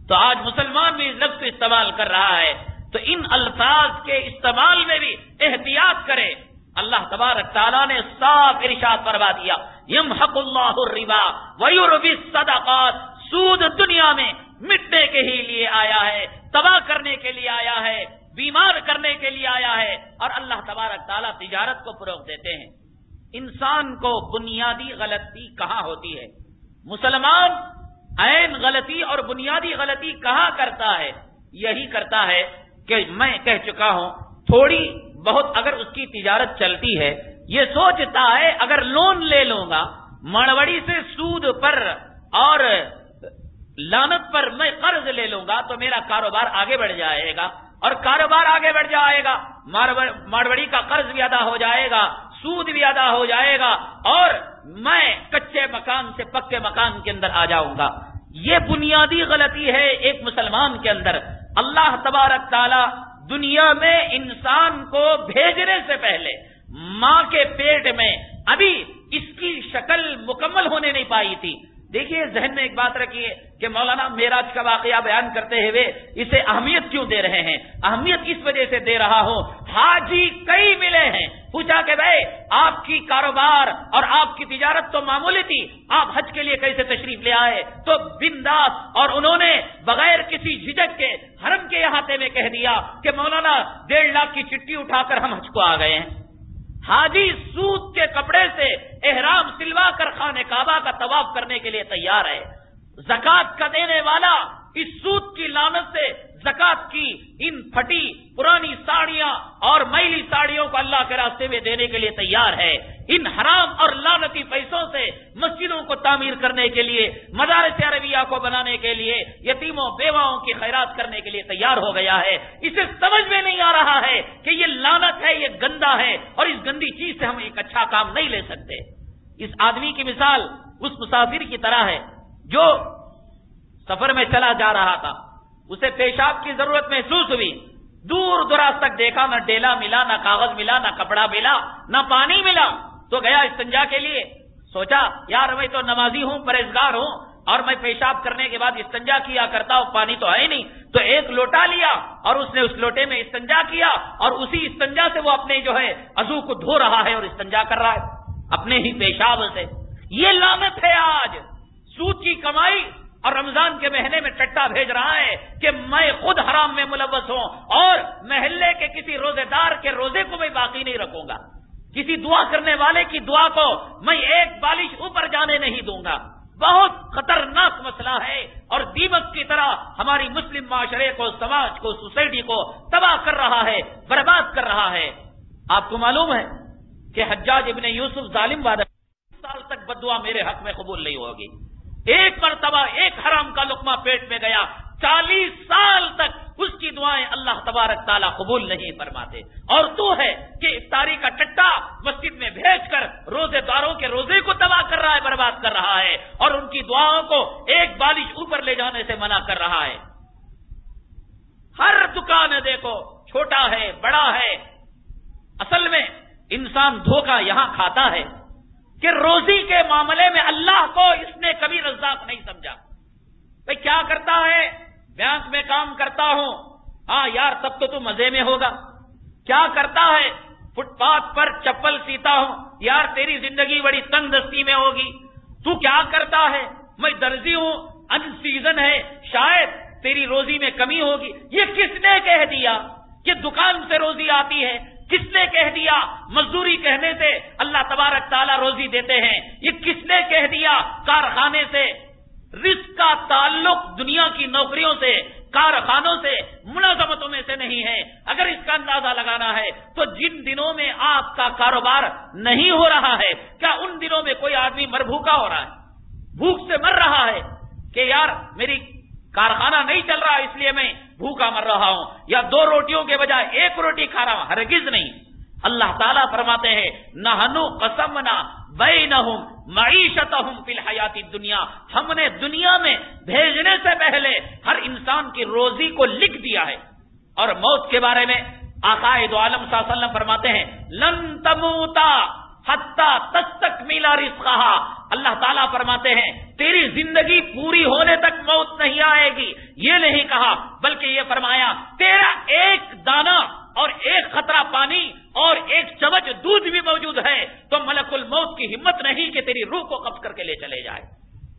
تو آج مسلمان بھی اس لفظ کو استعمال کر رہا ہے، تو ان الفاظ کے استعمال میں بھی احتیاط کرے۔ اللہ تبارک تعالیٰ نے صاف ارشاد فرما دیا یمحق اللہ الربا ویربی الصدقات، سود دنیا میں مٹنے کے ہی لیے آیا ہے، تباہ کرنے کے لیے آیا ہے، بیمار کرنے کے لیے آیا ہے۔ اور اللہ تبارک تعالیٰ تجارت کو فروغ دیتے ہیں۔ انسان کو بنیادی غلطی کہاں ہوتی ہے؟ مسلمان عین غلطی اور بنیادی غلطی کہاں کرتا ہے؟ یہی کرتا ہے کہ میں کہہ چکا ہوں، تھوڑی بہت اگر اس کی تجارت چلتی ہے، یہ سوچتا ہے اگر لون لے لوں گا مڑوڑی سے سود پر اور لعنت پر میں قرض لے لوں گا تو میرا کاروبار آگے بڑھ جائے گا، اور کاروبار آگے بڑھ جائے گا، ماروڑی کا قرض بھی ادا ہو جائے گا، سود بھی ادا ہو جائے گا، اور میں کچے مکان سے پکے مکان کے اندر آ جاؤں گا۔ یہ بنیادی غلطی ہے ایک مسلمان کے اندر۔ اللہ تبارک تعالی دنیا میں انسان کو بھیجنے سے پہلے ماں کے پیٹ میں ابھی اس کی شکل مکمل ہونے نہیں پائی تھی۔ دیکھیے ذہن میں ایک بات رکھیے کہ مولانا معراج کا واقعہ بیان کرتے ہوئے اسے اہمیت کیوں دے رہے ہیں؟ اہمیت اس وجہ سے دے رہا ہوں، حاجی کئی ملے ہیں، پوچھا کہ بھائی آپ کی کاروبار اور آپ کی تجارت تو معمولی تھی، آپ حج کے لیے کیسے تشریف لے آئے؟ تو بنداس، اور انہوں نے بغیر کسی جھجک کے حرم کے احاطے میں کہہ دیا کہ مولانا 1.5 لاکھ کی چٹھی اٹھا کر ہم حج کو آ گئے ہیں۔ حاجی سود کے کپڑے سے احرام سلوا کر خانہ کعبہ کا طواف کرنے کے لیے تیار ہے۔ زکات کا دینے والا اس سود کی لعنت سے زکات کی ان پھٹی پرانی ساڑیاں اور میلی ساڑیوں کو اللہ کے راستے میں دینے کے لیے تیار ہے۔ ان حرام اور لعنتی پیسوں سے مسجدوں کو تعمیر کرنے کے لیے، مدارس عربیہ کو بنانے کے لیے، یتیموں بیواؤں کی خیرات کرنے کے لیے تیار ہو گیا ہے۔ اسے سمجھ میں نہیں آ رہا ہے کہ یہ لعنت ہے، یہ گندا ہے، اور اس گندی چیز سے ہم ایک اچھا کام نہیں لے سکتے۔ اس آدمی کی مثال اس مسافر کی طرح ہے جو سفر میں چلا جا رہا تھا، اسے پیشاب کی ضرورت محسوس ہوئی، دور دراز تک دیکھا، نہ ڈیلا ملا، نہ کاغذ ملا، نہ کپڑا ملا، نہ پانی ملا، تو گیا استنجا کے لیے۔ سوچا یار میں تو نمازی ہوں، پرہیزگار ہوں، اور میں پیشاب کرنے کے بعد استنجا کیا کرتا ہوں، پانی تو ہے نہیں، تو ایک لوٹا لیا اور اس نے اس لوٹے میں استنجا کیا، اور اسی استنجا سے وہ اپنے جو ہے عضو کو دھو رہا ہے اور استنجا کر رہا ہے اپنے ہی پیشاب سے۔ یہ لعنت ہے آج، سود کی کمائی، اور رمضان کے مہینے میں ٹٹا بھیج رہا ہے کہ میں خود حرام میں ملوث ہوں اور محلے کے کسی روزے دار کے روزے کو میں باقی نہیں رکھوں گا، کسی دعا کرنے والے کی دعا کو میں ایک بالش اوپر جانے نہیں دوں گا۔ بہت خطرناک مسئلہ ہے، اور دیمک کی طرح ہماری مسلم معاشرے کو، سماج کو، سوسائٹی کو تباہ کر رہا ہے، برباد کر رہا ہے۔ آپ کو معلوم ہے کہ حجاج ابن یوسف ظالم وعدہ سال تک بددعا میرے حق میں قبول نہیں ہوگی، ایک مرتبہ ایک حرام کا لقمہ پیٹ میں گیا، 40 سال تک اس کی دعائیں اللہ تبارک تعالیٰ قبول نہیں فرماتے، اور تو ہے کہ افطاری کا ٹٹا مسجد میں بھیج کر روزے داروں کے روزے کو تباہ کر رہا ہے، برباد کر رہا ہے، اور ان کی دعاؤں کو ایک بالش اوپر لے جانے سے منع کر رہا ہے۔ ہر دکان دیکھو، چھوٹا ہے بڑا ہے، اصل میں انسان دھوکہ یہاں کھاتا ہے کہ روزی کے معاملے میں اللہ کو اس نے کبھی رزاق نہیں سمجھا۔ بھئی کیا کرتا ہے؟ بینک میں کام کرتا ہوں، ہاں یار تب تو مزے میں ہوگا۔ کیا کرتا ہے؟ فٹ پاتھ پر چپل سیتا ہوں، یار تیری زندگی بڑی تنگ دستی میں ہوگی۔ تو کیا کرتا ہے؟ میں درزی ہوں، ان سیزن ہے، شاید تیری روزی میں کمی ہوگی۔ یہ کس نے کہہ دیا کہ دکان سے روزی آتی ہے؟ کس نے کہہ دیا مزدوری کہنے سے اللہ تبارک تعالیٰ روزی دیتے ہیں؟ یہ کس نے کہہ دیا کارخانے سے؟ رزق کا تعلق دنیا کی نوکریوں سے، کارخانوں سے، ملازمتوں میں سے نہیں ہے۔ اگر اس کا اندازہ لگانا ہے تو جن دنوں میں آپ کا کاروبار نہیں ہو رہا ہے، کیا ان دنوں میں کوئی آدمی مربھوکا ہو رہا ہے، بھوک سے مر رہا ہے کہ یار میری کارخانہ نہیں چل رہا اس لیے میں بھوکا مر رہا ہوں، یا 2 روٹیوں کے بجائے 1 روٹی کھا رہا ہوں؟ ہرگز نہیں۔ اللہ تعالیٰ فرماتے ہیں نحنو قسمنا بینہم معیشتہم فی الحیات الدنیا، ہم نے دنیا میں بھیجنے سے پہلے ہر انسان کی روزی کو لکھ دیا ہے۔ اور موت کے بارے میں آقا دو عالم صلی اللہ علیہ وسلم فرماتے ہیں لن تموتا حتی تستکمل رزقہا، اللہ تعالیٰ فرماتے ہیں تیری زندگی پوری ہونے تک موت نہیں آئے گی۔ یہ نہیں کہا بلکہ یہ فرمایا تیرا ایک دانہ اور ایک قطرہ پانی اور ایک چمچ دودھ بھی موجود ہے تو ملک الموت کی ہمت نہیں کہ تیری روح کو قبض کر کے لے چلے جائے،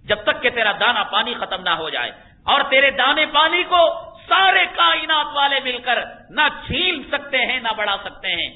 جب تک کہ تیرا دانہ پانی ختم نہ ہو جائے۔ اور تیرے دانے پانی کو سارے کائنات والے مل کر نہ چھین سکتے ہیں نہ بڑھا سکتے ہیں۔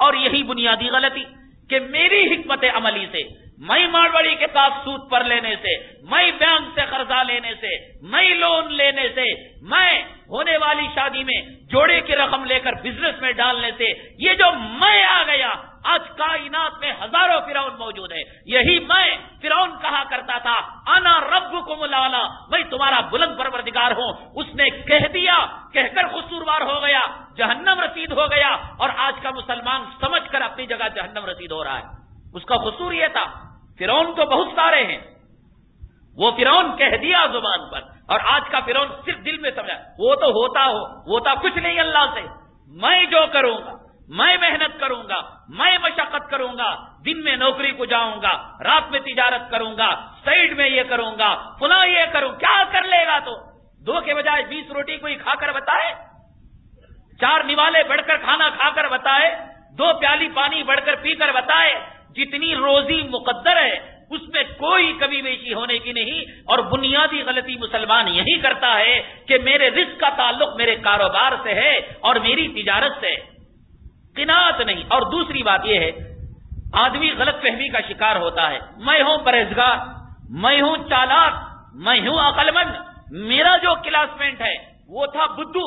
اور یہی بنیادی غلطی کہ میری حکمت عملی سے، میں ماڑوڑی کے پاس سود پر لینے سے، میں بینک سے قرضہ لینے سے، میں لون لینے سے، میں ہونے والی شادی میں جوڑے کی رقم لے کر بزنس میں ڈالنے سے، یہ جو میں آ گیا، آج کائنات میں ہزاروں فرعون موجود ہے۔ یہی میں فرعون کہا کرتا تھا انا ربکم الاعلی، میں تمہارا بلند پروردگار ہوں، اس نے کہہ دیا، کہہ کر قصوروار ہو گیا، جہنم رسید ہو گیا، اور آج کا مسلمان سمجھ کر اپنی جگہ جہنم رسید ہو رہا ہے۔ اس کا قصور یہ تھا، فرعون تو بہت سارے ہیں، وہ فرعون کہہ دیا زبان پر، اور آج کا فرعون صرف دل میں سمجھا وہ تو ہوتا کچھ نہیں اللہ سے۔ میں جو کروں گا، میں محنت کروں گا، میں مشقت کروں گا، دن میں نوکری کو جاؤں گا، رات میں تجارت کروں گا، سائیڈ میں یہ کروں گا، فلاں یہ کروں، کیا کر لے گا؟ تو 2 کے بجائے 20 روٹی کوئی کھا کر بتائے، 4 نوالے بڑھ کر کھانا کھا کر بتائے، 2 پیالی پانی بڑھ کر پی کر بتائے۔ جتنی روزی مقدر ہے اس میں کوئی کمی بیشی ہونے کی نہیں، اور بنیادی غلطی مسلمان یہی کرتا ہے کہ میرے رزق کا تعلق میرے کاروبار سے ہے اور میری تجارت سے، قناعت نہیں۔ اور دوسری بات یہ ہے آدمی غلط فہمی کا شکار ہوتا ہے، میں ہوں پرہیزگار، میں ہوں چالاک، میں ہوں عقل مند، میرا جو کلاس میٹ ہے وہ تھا بدھو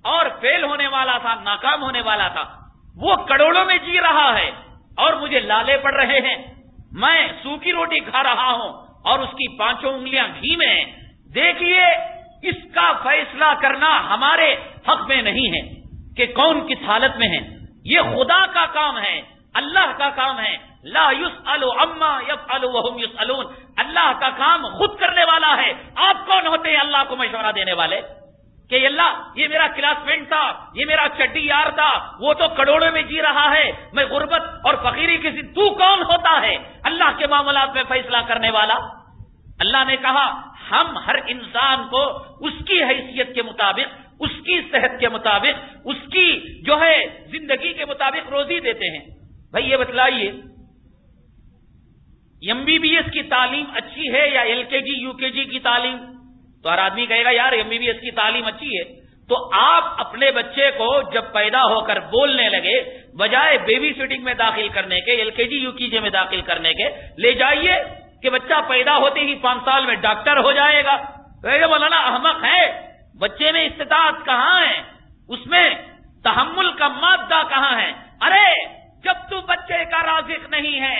اور فیل ہونے والا تھا، ناکام ہونے والا تھا، وہ کروڑوں میں جی رہا ہے اور مجھے لالے پڑ رہے ہیں، میں سوکھی روٹی کھا رہا ہوں اور اس کی 5 انگلیاں گھی میں ہیں۔ دیکھیے اس کا فیصلہ کرنا ہمارے حق میں نہیں ہے کہ کون کس حالت میں ہے، یہ خدا کا کام ہے، اللہ کا کام ہے۔ لا يسأل عما يفعل وهم يسألون، اللہ کا کام خود کرنے والا ہے۔ آپ کون ہوتے ہیں اللہ کو مشورہ دینے والے؟ کہ اللہ یہ میرا کلاس میٹ تھا، یہ میرا چڈی یار تھا، وہ تو کروڑوں میں جی رہا ہے، میں غربت اور فقیری کسی، تو کون ہوتا ہے اللہ کے معاملات میں فیصلہ کرنے والا؟ اللہ نے کہا ہم ہر انسان کو اس کی حیثیت کے مطابق، اس کی صحت کے مطابق، اس کی جو ہے زندگی کے مطابق روزی دیتے ہیں۔ بھائی یہ بتلائیے MBBS کی تعلیم اچھی ہے یا LKG UKG کی تعلیم؟ تو ہر آدمی کہے گا یار MBBS کی تعلیم اچھی ہے۔ تو آپ اپنے بچے کو جب پیدا ہو کر بولنے لگے، بجائے بیبی سٹنگ میں داخل کرنے کے، LKG UKG میں داخل کرنے کے، لے جائیے کہ بچہ پیدا ہوتے ہی 5 سال میں ڈاکٹر ہو جائے گا۔ کہے گا مولانا احمق ہے، بچے میں استطاعت کہاں ہے، اس میں تحمل کا مادہ کہاں ہے؟ ارے جب تو بچے کا رازق نہیں ہے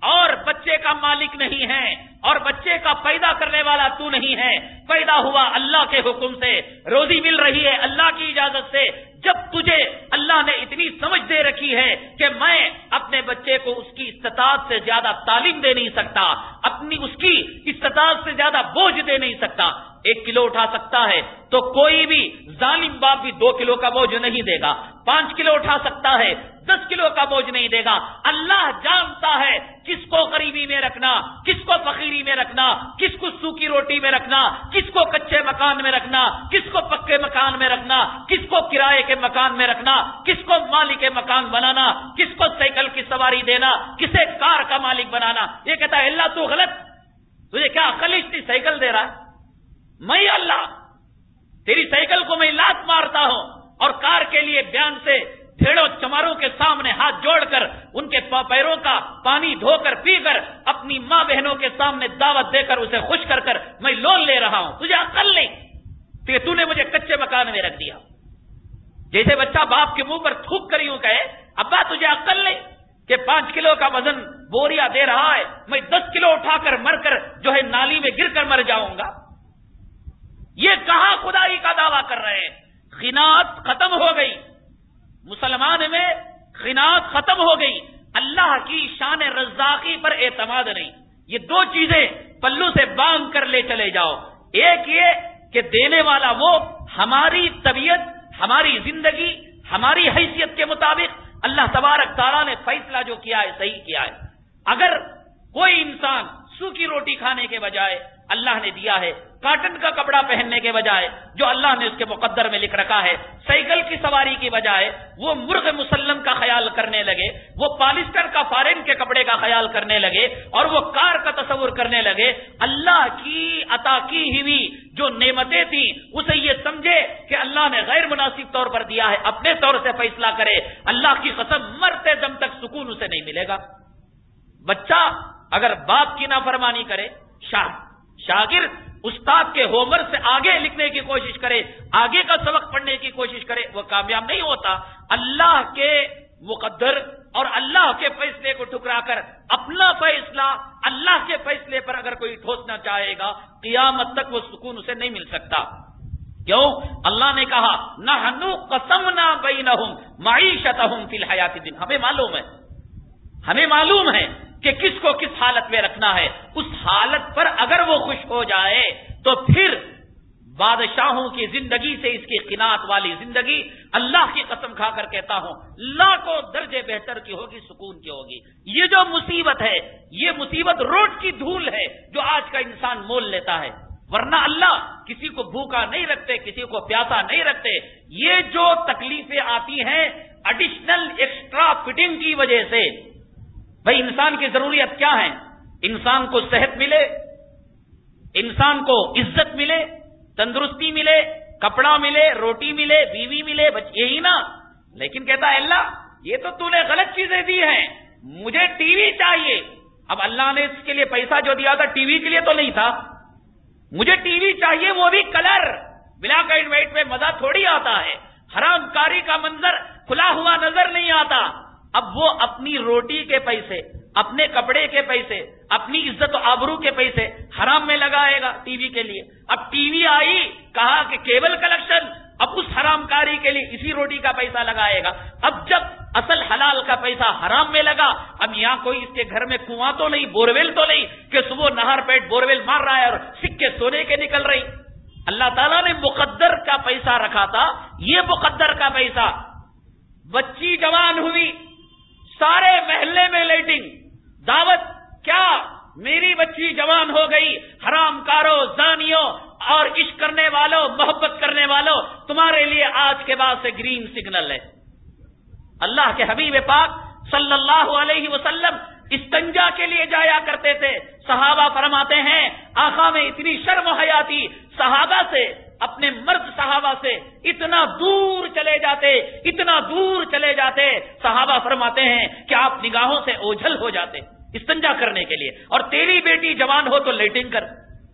اور بچے کا مالک نہیں ہے اور بچے کا پیدا کرنے والا تو نہیں ہے، پیدا ہوا اللہ کے حکم سے، روزی مل رہی ہے اللہ کی اجازت سے، جب تجھے اللہ نے اتنی سمجھ دے رکھی ہے کہ میں اپنے بچے کو اس کی استطاعت سے زیادہ تعلیم دے نہیں سکتا، اپنی اس کی استطاعت سے زیادہ بوجھ دے نہیں سکتا، 1 کلو اٹھا سکتا ہے تو کوئی بھی ظالم باپ بھی 2 کلو کا بوجھ نہیں دے گا، 5 کلو اٹھا سکتا ہے 10 کلو کا بوجھ نہیں دے گا۔ اللہ جانتا ہے کس کو غریبی میں رکھنا، کس کو فقیری میں رکھنا، کس کو سوکھی روٹی میں رکھنا، کس کو کچے مکان میں رکھنا، کس کو پکے مکان میں رکھنا، کس کو کرائے کے مکان میں رکھنا، کس کو مالک مکان بنانا، کس کو سائیکل کی سواری دینا، کسے کار کا مالک بنانا۔ یہ کہتا ہے اللہ تو غلط، تجھے کیا عقل اتنی سائیکل دے رہا ہے؟ میں اللہ تیری سائیکل کو میں لات مارتا ہوں اور کار کے لیے بیان سے بھیڑوں چماروں کے سامنے ہاتھ جوڑ کر ان کے پیروں کا پانی دھو کر پی کر اپنی ماں بہنوں کے سامنے دعوت دے کر اسے خوش کر کر میں لون لے رہا ہوں، تجھے عقل نہیں کہ تو نے مجھے کچے مکان میں رکھ دیا۔ جیسے بچہ باپ کے منہ پر تھوک کر یوں کہے ابا تجھے عقل نہیں کہ 5 کلو کا وزن بوریا دے رہا ہے، میں 10 کلو اٹھا کر مر کر جو ہے نالی میں گر کر مر جاؤں گا۔ یہ کہاں خدائی کا دعویٰ کر رہے ہیں؟ خناعت ختم ہو گئی، مسلمان میں خناعت ختم ہو گئی، اللہ کی شان رزاقی پر اعتماد نہیں۔ یہ 2 چیزیں پلو سے باندھ کر لے چلے جاؤ، ایک یہ کہ دینے والا وہ ہماری طبیعت، ہماری زندگی، ہماری حیثیت کے مطابق اللہ تبارک تعالیٰ نے فیصلہ جو کیا ہے صحیح کیا ہے۔ اگر کوئی انسان سوکھی روٹی کھانے کے بجائے اللہ نے دیا ہے کاٹن کا کپڑا پہننے کے بجائے جو اللہ نے اس کے مقدر میں لکھ رکھا ہے، سائیکل کی سواری کی بجائے وہ مرغ مسلم کا خیال کرنے لگے، وہ پالسٹر کا فارن کے کپڑے کا خیال کرنے لگے اور وہ کار کا تصور کرنے لگے، اللہ کی عطا کی ہوئی جو نعمتیں تھیں اسے یہ سمجھے کہ اللہ نے غیر مناسب طور پر دیا ہے، اپنے طور سے فیصلہ کرے، اللہ کی قسم مرتے دم تک سکون اسے نہیں ملے گا۔ بچہ اگر باپ کی نافرمانی کرے، شاگرد استاد کے ہوم ورک سے آگے لکھنے کی کوشش کرے، آگے کا سبق پڑھنے کی کوشش کرے، وہ کامیاب نہیں ہوتا۔ اللہ کے مقدر اور اللہ کے فیصلے کو ٹھکرا کر اپنا فیصلہ اللہ کے فیصلے پر اگر کوئی ٹھوسنا چاہے گا، قیامت تک وہ سکون اسے نہیں مل سکتا۔ کیوں؟ اللہ نے کہا نحنو قسمنا بینہم معیشتہم فی الحیات الدنیا۔ ہمیں معلوم ہے کہ کس کو کس حالت میں رکھنا ہے، اس حالت پر اگر وہ خوش ہو جائے تو پھر بادشاہوں کی زندگی سے اس کی قناعت والی زندگی اللہ کی قسم کھا کر کہتا ہوں لاکھوں درجے بہتر کی ہوگی، سکون کی ہوگی۔ یہ جو مصیبت ہے، یہ مصیبت روڈ کی دھول ہے جو آج کا انسان مول لیتا ہے، ورنہ اللہ کسی کو بھوکا نہیں رکھتے، کسی کو پیاسا نہیں رکھتے۔ یہ جو تکلیفیں آتی ہیں ایڈیشنل ایکسٹرا فٹنگ کی وجہ سے، بھائی انسان کی ضروریت کیا ہے؟ انسان کو صحت ملے، انسان کو عزت ملے، تندرستی ملے، کپڑا ملے، روٹی ملے، بیوی ملے، یہی نا۔ لیکن کہتا ہے اللہ یہ تو نے غلط چیزیں دی ہیں، مجھے ٹی وی چاہیے۔ اب اللہ نے اس کے لیے پیسہ جو دیا تھا ٹی وی کے لیے تو نہیں تھا، مجھے ٹی وی چاہیے، وہ بھی کلر، بلیک اینڈ وائٹ میں مزہ تھوڑی آتا ہے، حرام کاری کا منظر کھلا ہوا نظر نہیں آتا۔ اب وہ اپنی روٹی کے پیسے، اپنے کپڑے کے پیسے، اپنی عزت و آبرو کے پیسے حرام میں لگائے گا ٹی وی کے لیے۔ اب ٹی وی آئی، کہا کہ کیبل کلیکشن، اب اس حرام کاری کے لیے اسی روٹی کا پیسہ لگائے گا۔ اب جب اصل حلال کا پیسہ حرام میں لگا، اب یہاں کوئی اس کے گھر میں کنواں تو نہیں، بورویل تو نہیں کہ صبح نہر پیٹ بورویل مار رہا ہے اور سکے سونے کے نکل رہی۔ اللہ تعالیٰ نے مقدر کا پیسہ رکھا تھا، یہ مقدر کا پیسہ. بچی جوان ہوئی، سارے محلے میں لیٹنگ، دعوت. کیا میری بچی جوان ہو گئی، حرام کاروں، زانیوں اور عشق کرنے والوں، محبت کرنے والوں، تمہارے لیے آج کے بعد سے گرین سگنل ہے. اللہ کے حبیب پاک صلی اللہ علیہ وسلم استنجا کے لیے جایا کرتے تھے. صحابہ فرماتے ہیں آقا میں اتنی شرم و حیا تھی، صحابہ سے، اپنے مرد صحابہ سے اتنا دور چلے جاتے، اتنا دور چلے جاتے. صحابہ فرماتے ہیں کہ آپ نگاہوں سے اوجھل ہو جاتے استنجا کرنے کے لیے. اور تیری بیٹی جوان ہو تو لیٹنگ کر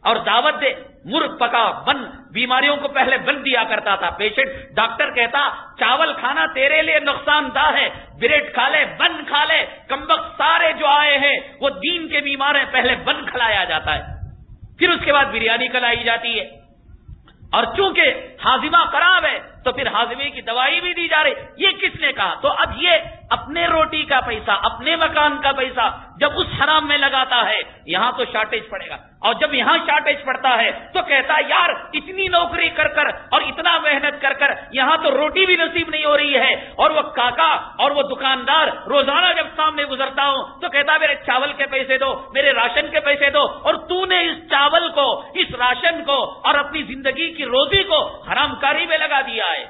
اور دعوت دے. مرغ پکا بن بیماریوں کو پہلے بن دیا کرتا تھا پیشنٹ. ڈاکٹر کہتا چاول کھانا تیرے لیے نقصان دہ ہے، بریڈ کھا لے، بن کھا لے. کمبخت سارے جو آئے ہیں وہ دین کے بیمار ہیں، پہلے بن کھلایا جاتا ہے، پھر اس کے بعد بریانی کھلائی جاتی ہے. اور چونکہ ہاضمہ خراب ہے تو پھر ہاضمے کی دوائی بھی دی جا رہی. یہ کس نے کہا؟ تو اب یہ اپنے روٹی کا پیسہ، اپنے مکان کا پیسہ جب اس حرام میں لگاتا ہے، یہاں تو شارٹیج پڑے گا. اور جب یہاں شارٹیج پڑتا ہے تو کہتا ہے یار اتنی نوکری کر کر اور اتنا محنت کر کر یہاں تو روٹی بھی نصیب نہیں ہو رہی ہے. اور وہ کاکا اور وہ دکاندار روزانہ جب سامنے گزرتا ہوں تو کہتا میرے چاول کے پیسے دو، میرے راشن کے پیسے دو. اور تو نے اس چاول کو، اس راشن کو اور اپنی زندگی کی روزی کو حرام کاری میں لگا دیا ہے.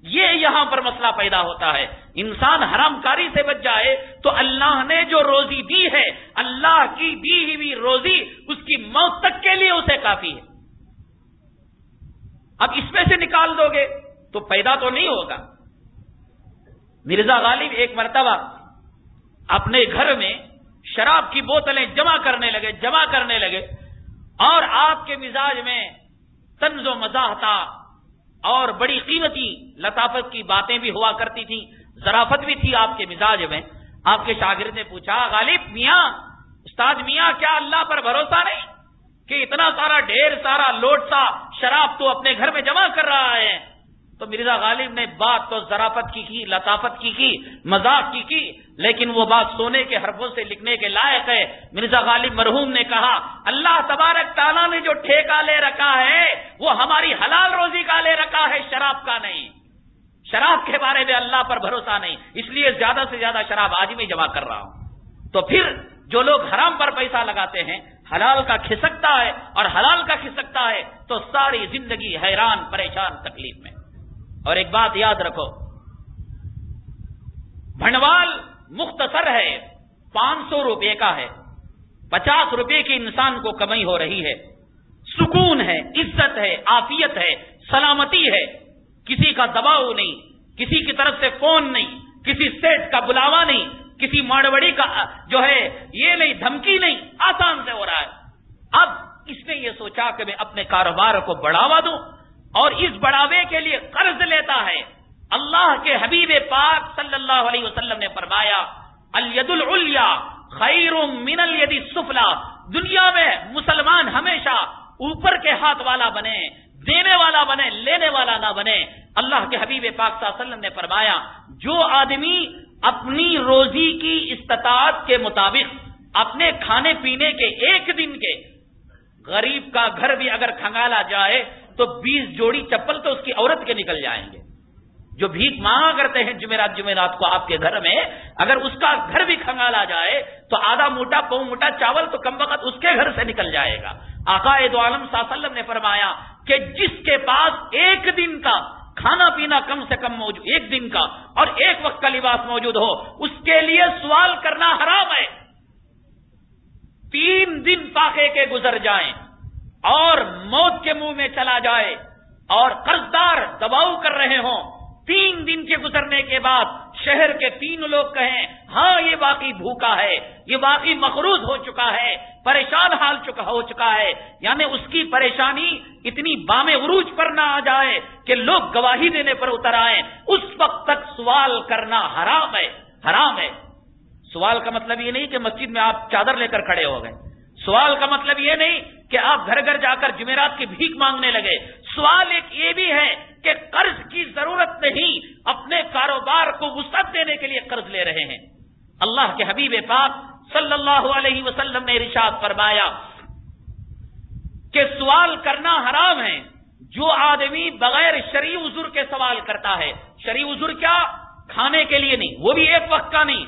یہ یہاں پر مسئلہ پیدا ہوتا ہے. انسان حرام کاری سے بچ جائے تو اللہ نے جو روزی دی ہے، اللہ کی دی ہوئی روزی اس کی موت تک کے لیے اسے کافی ہے. اب اس میں سے نکال دو گے تو پیدا تو نہیں ہوگا. مرزا غالب ایک مرتبہ اپنے گھر میں شراب کی بوتلیں جمع کرنے لگے اور آپ کے مزاج میں طنز و مزاح تھا اور بڑی قیمتی لطافت کی باتیں بھی ہوا کرتی تھیں، ظرافت بھی تھی آپ کے مزاج میں. آپ کے شاگرد نے پوچھا غالب میاں، استاد میاں، کیا اللہ پر بھروسہ نہیں کہ اتنا سارا ڈھیر سارا لوٹ سا شراب تو اپنے گھر میں جمع کر رہا ہے؟ تو مرزا غالب نے بات تو ظرافت کی، لطافت کی، مذاق کی، لیکن وہ بات سونے کے حرفوں سے لکھنے کے لائق ہے. مرزا غالب مرحوم نے کہا اللہ تبارک تعالیٰ نے جو ٹھیکہ لے رکھا ہے وہ ہماری حلال روزی کا لے رکھا ہے، شراب کا نہیں. شراب کے بارے میں اللہ پر بھروسہ نہیں، اس لیے زیادہ سے زیادہ شراب آج میں جمع کر رہا ہوں. تو پھر جو لوگ حرام پر پیسہ لگاتے ہیں، حلال کا کھسکتا ہے اور حلال کا کھسکتا ہے تو ساری زندگی حیران پریشان تکلیف میں. اور ایک بات یاد رکھو، بھنڈوال مختصر ہے، 500 روپے کا ہے، 50 روپے کی انسان کو کمائی ہو رہی ہے، سکون ہے، عزت ہے، عافیت ہے، سلامتی ہے، کسی کا دباؤ نہیں، کسی کی طرف سے فون نہیں، کسی سیٹ کا بلاوا نہیں، کسی ماڑوڑی کا جو ہے یہ نہیں، دھمکی نہیں، آسان سے ہو رہا ہے. اب اس نے یہ سوچا کہ میں اپنے کاروبار کو بڑھاوا دوں اور اس بڑھاوے کے لیے قرض لیتا ہے. اللہ کے حبیب پاک صلی اللہ علیہ وسلم نے فرمایا الید العلیا خیر من الید السفلی. دنیا میں مسلمان ہمیشہ اوپر کے ہاتھ والا بنے، دینے والا بنے، لینے والا نہ بنے. اللہ کے حبیب پاک صلی اللہ علیہ وسلم نے فرمایا جو آدمی اپنی روزی کی استطاعت کے مطابق اپنے کھانے پینے کے ایک دن کے، غریب کا گھر بھی اگر کھنگالا جائے تو 20 جوڑی چپل تو اس کی عورت کے نکل جائیں گے. جو بھیک مانگا کرتے ہیں جمعرات کو آپ کے گھر میں، اگر اس کا گھر بھی کھنگالا جائے تو آدھا موٹا پاؤں موٹا چاول تو کم وقت اس کے گھر سے نکل جائے گا. آقا دو عالم صلی اللہ علیہ وسلم نے فرمایا کہ جس کے پاس ایک دن کا کھانا پینا کم سے کم موجود، ایک دن کا اور ایک وقت کا لباس موجود ہو، اس کے لیے سوال کرنا حرام ہے. 3 دن فاقے کے گزر جائیں اور موت کے منہ میں چلا جائے اور قرضدار دباؤ کر رہے ہوں، 3 دن کے گزرنے کے بعد شہر کے 3 لوگ کہیں ہاں یہ واقعی بھوکا ہے، یہ واقعی مقروض ہو چکا ہے، پریشان حال ہو چکا ہے، یعنی اس کی پریشانی اتنی بام عروج پر نہ آ جائے کہ لوگ گواہی دینے پر اتر آئیں، اس وقت تک سوال کرنا حرام ہے. حرام ہے. سوال کا مطلب یہ نہیں کہ مسجد میں آپ چادر لے کر کھڑے ہو گئے. سوال کا مطلب یہ نہیں کہ آپ گھر گھر جا کر جمعرات کی بھیک مانگنے لگے. سوال ایک یہ بھی ہے کہ قرض کی ضرورت نہیں، اپنے کاروبار کو وسعت دینے کے لیے قرض لے رہے ہیں. اللہ کے حبیب پاک صلی اللہ علیہ وسلم نے ارشاد فرمایا کہ سوال کرنا حرام ہے. جو آدمی بغیر شرعی عذر کے سوال کرتا ہے، شرعی عذر کیا؟ کھانے کے لیے نہیں، وہ بھی ایک وقت کا نہیں،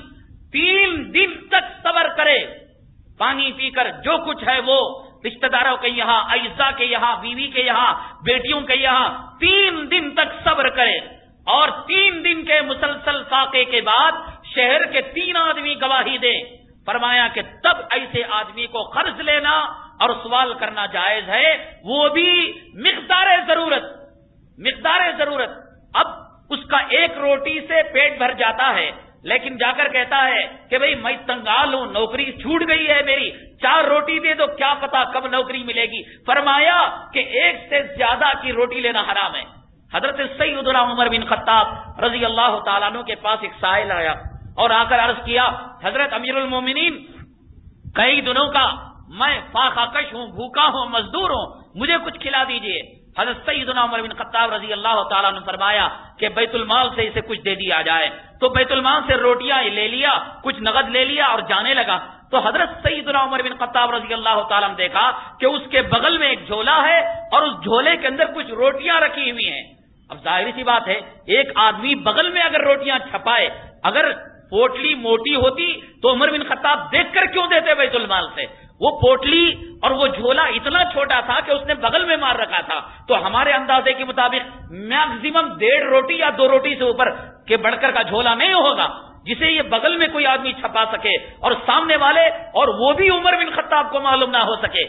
3 دن تک صبر کرے، پانی پی کر جو کچھ ہے وہ رشتہ داروں کے یہاں، اعزاء کے یہاں، بیوی کے یہاں، بیٹیوں کے یہاں 3 دن تک صبر کرے، اور 3 دن کے مسلسل فاقے کے بعد شہر کے 3 آدمی گواہی دیں. فرمایا کہ تب ایسے آدمی کو قرض لینا اور سوال کرنا جائز ہے، وہ بھی مقدار ضرورت. اب اس کا 1 روٹی سے پیٹ بھر جاتا ہے، لیکن جا کر کہتا ہے کہ بھئی میں تنگال ہوں، نوکری چھوٹ گئی ہے میری، 4 روٹی دے دو، کیا پتا کب نوکری ملے گی. فرمایا کہ 1 سے زیادہ کی روٹی لینا حرام ہے. حضرت سیدنا عمر بن خطاب رضی اللہ تعالیٰ عنہ کے پاس ایک سائل آیا اور آ کر عرض کیا، حضرت امیر المومنین، کئی دنوں کا میں فاقہ کش ہوں، بھوکا ہوں، مزدور ہوں، مجھے کچھ کھلا دیجئے. حضرت سیدنا عمر بن خطاب رضی اللہ تعالیٰ نے فرمایا کہ بیت المال سے اسے کچھ دے دیا جائے. تو بیت المال سے روٹیاں لے لیا، کچھ نقد لے لیا اور جانے لگا. تو حضرت سیدنا عمر بن خطاب رضی اللہ تعالیٰ نے دیکھا کہ اس کے بغل میں ایک جھولا ہے اور اس جھولے کے اندر کچھ روٹیاں رکھی ہوئی ہیں. اب ظاہری سی بات ہے، ایک آدمی بغل میں اگر روٹیاں چھپائے، اگر پوٹلی موٹی ہوتی تو عمر بن خطاب دیکھ کر کیوں دیتے بیت المال سے؟ وہ پوٹلی اور وہ جھولا اتنا چھوٹا تھا کہ اس نے بغل میں مار رکھا تھا. تو ہمارے اندازے کے مطابق میکسیمم 1.5 روٹی یا 2 روٹی سے اوپر کے بڑھ کر کا جھولا نہیں ہوگا جسے یہ بغل میں کوئی آدمی چھپا سکے اور سامنے والے اور وہ بھی عمر بن خطاب کو معلوم نہ ہو سکے.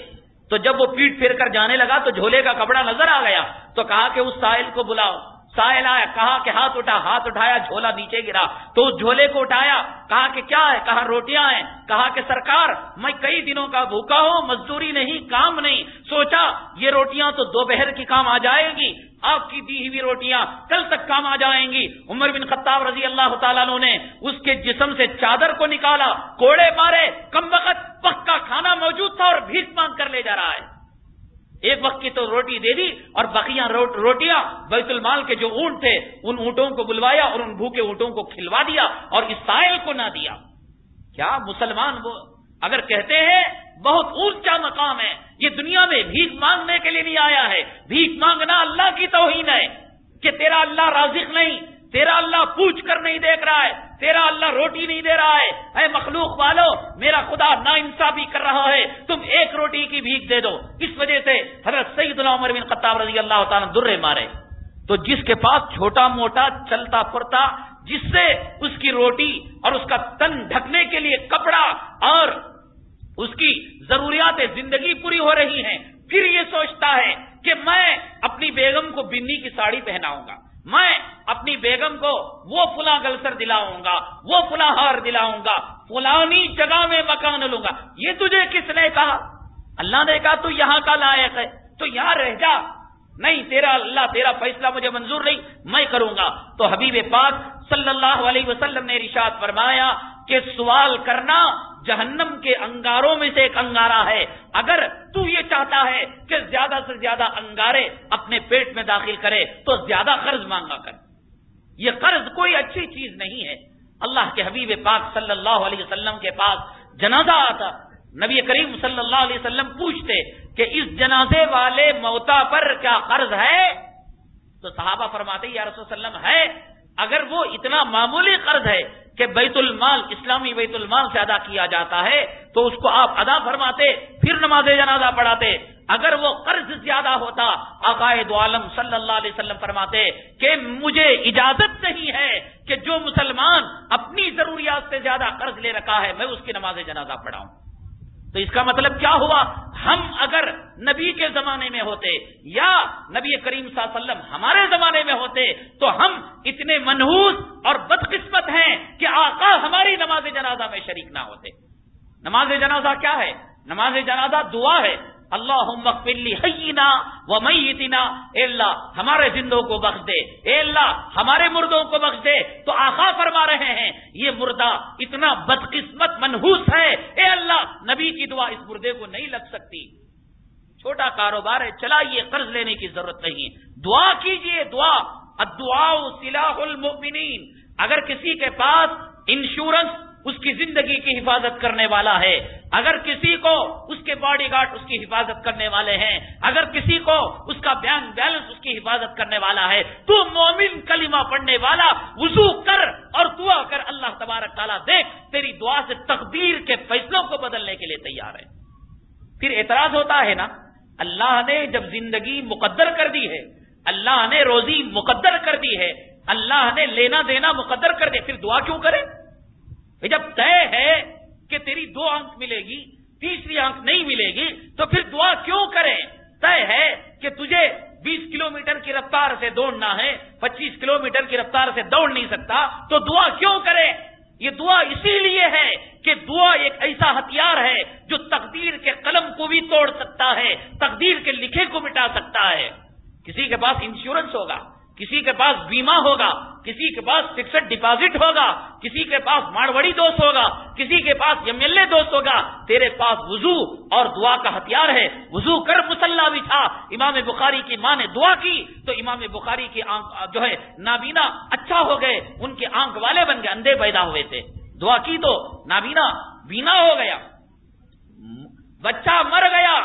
تو جب وہ پیٹ پھیر کر جانے لگا تو جھولے کا کپڑا نظر آ گیا. تو کہا کہ اس سائل کو بلاؤ. سائل آیا، کہا کہ ہاتھ اٹھایا، جھولا نیچے گرا. تو اس جھولے کو اٹھایا، کہا کہ کیا ہے؟ کہا روٹیاں ہیں. کہا کہ سرکار میں کئی دنوں کا بھوکا ہوں، مزدوری نہیں، کام نہیں، سوچا یہ روٹیاں تو دوپہر کی کام آ جائے گی، آپ کی دی ہوئی روٹیاں کل تک کام آ جائیں گی. عمر بن خطاب رضی اللہ تعالیٰ عنہ نے اس کے جسم سے چادر کو نکالا، کوڑے مارے، کم وقت پکا کھانا موجود تھا اور بھیک مانگ کر لے جا رہا ہے. 1 وقت کی تو روٹی دے دی اور بقیہ روٹیاں بیت المال کے جو اونٹ تھے ان اونٹوں کو بلوایا اور ان بھوکے اونٹوں کو کھلوا دیا اور اس سائل کو نہ دیا. کیا مسلمان وہ اگر کہتے ہیں بہت اونچا مقام ہے، یہ دنیا میں بھیک مانگنے کے لیے نہیں آیا ہے. بھیک مانگنا اللہ کی توہین ہے کہ تیرا اللہ رازق نہیں، تیرا اللہ پوچھ کر نہیں دیکھ رہا ہے، تیرا اللہ روٹی نہیں دے رہا ہے. اے مخلوق والو، میرا خدا ناانصافی کر رہا ہے، تم 1 روٹی کی بھیک دے دو. اس وجہ سے حضرت سیدنا عمر بن خطاب رضی اللہ تعالیٰ درے مارے. تو جس کے پاس چھوٹا موٹا چلتا پھرتا، جس سے اس کی روٹی اور اس کا تن ڈھکنے کے لیے کپڑا اور اس کی ضروریات زندگی پوری ہو رہی ہیں، پھر یہ سوچتا ہے کہ میں اپنی بیگم کو بنی کی ساڑی پہناؤں گا، میں اپنی بیگم کو وہ فلاں گلسر دلاؤں گا، وہ فلاں ہار دلاؤں گا، فلانی جگہ میں مکان لوں گا. یہ تجھے کس نے کہا؟ اللہ نے کہا تو یہاں کا لائق ہے تو یہاں رہ جا. نہیں، تیرا اللہ، تیرا فیصلہ مجھے منظور نہیں، میں کروں گا. تو حبیب پاک صلی اللہ علیہ وسلم نے ارشاد فرمایا کہ سوال کرنا جہنم کے انگاروں میں سے ایک انگارہ ہے. اگر تو یہ چاہتا ہے کہ زیادہ سے زیادہ انگارے اپنے پیٹ میں داخل کرے تو زیادہ قرض مانگا کر. یہ قرض کوئی اچھی چیز نہیں ہے. اللہ کے حبیب پاک صلی اللہ علیہ وسلم کے پاس جنازہ آتا، نبی کریم صلی اللہ علیہ وسلم پوچھتے کہ اس جنازے والے موتا پر کیا قرض ہے؟ تو صحابہ فرماتے یا رسول اللہ علیہ وسلم ہے. اگر وہ اتنا معمولی قرض ہے کہ بیت المال، اسلامی بیت المال سے ادا کیا جاتا ہے تو اس کو آپ ادا فرماتے، پھر نماز جنازہ پڑھاتے. اگر وہ قرض زیادہ ہوتا، آقائے دو عالم صلی اللہ علیہ وسلم فرماتے کہ مجھے اجازت نہیں ہے کہ جو مسلمان اپنی ضروریات سے زیادہ قرض لے رکھا ہے میں اس کی نماز جنازہ پڑھاؤں. تو اس کا مطلب کیا ہوا؟ ہم اگر نبی کے زمانے میں ہوتے یا نبی کریم صلی اللہ علیہ وسلم ہمارے زمانے میں ہوتے تو ہم اتنے منحوس اور بدقسمت ہیں کہ آقا ہماری نماز جنازہ میں شریک نہ ہوتے. نماز جنازہ کیا ہے؟ نماز جنازہ دعا ہے. اللہم اغفر لی حینا و میتنا، اے اللہ ہمارے زندوں کو بخش دے، اے اللہ ہمارے مردوں کو بخش دے. تو آقا فرما رہے ہیں یہ مردہ اتنا بدقسمت منحوس ہے، اے اللہ نبی کی دعا اس مردے کو نہیں لگ سکتی. چھوٹا کاروبار ہے، چلائیے، قرض لینے کی ضرورت نہیں، دعا کیجئے. دعا الدعاء سلاح المؤمنین. اگر کسی کے پاس انشورنس اس کی زندگی کی حفاظت کرنے والا ہے، اگر کسی کو اس کے باڈی گارڈ اس کی حفاظت کرنے والے ہیں، اگر کسی کو اس کا بینک بیلنس اس کی حفاظت کرنے والا ہے، تو مومن کلمہ پڑھنے والا وضو کر اور دعا کر، اللہ تبارک تعالیٰ دیکھ تیری دعا سے تقدیر کے فیصلوں کو بدلنے کے لیے تیار ہے۔ پھر اعتراض ہوتا ہے نا، اللہ نے جب زندگی مقدر کر دی ہے، اللہ نے روزی مقدر کر دی ہے، اللہ نے لینا دینا مقدر کر دے، پھر دعا کیوں کرے؟ جب طے ہے کہ تیری 2 آنکھ ملے گی، تیسری آنکھ نہیں ملے گی، تو پھر دعا کیوں کرے؟ طے ہے کہ تجھے 20 کلومیٹر کی رفتار سے دوڑنا ہے، 25 کلومیٹر کی رفتار سے دوڑ نہیں سکتا، تو دعا کیوں کرے؟ یہ دعا اسی لیے ہے کہ دعا ایک ایسا ہتھیار ہے جو تقدیر کے قلم کو بھی توڑ سکتا ہے، تقدیر کے لکھے کو مٹا سکتا ہے۔ کسی کے پاس انشورنس ہوگا، کسی کے پاس بیمہ ہوگا، کسی کے پاس فکسڈ ڈپازٹ ہوگا، کسی کے پاس ماڑوڑی دوست ہوگا، کسی کے پاس MLA دوست ہوگا، تیرے پاس وضو اور دعا کا ہتھیار ہے۔ وضو کر، مصلی بچھا۔ امام بخاری کی ماں نے دعا کی تو امام بخاری کی آنکھ جو ہے نابینا اچھا ہو گئے، ان کے آنکھ والے بن گئے، اندھے پیدا ہوئے تھے، دعا کی تو نابینا بینا ہو گیا، بچہ مر گیا،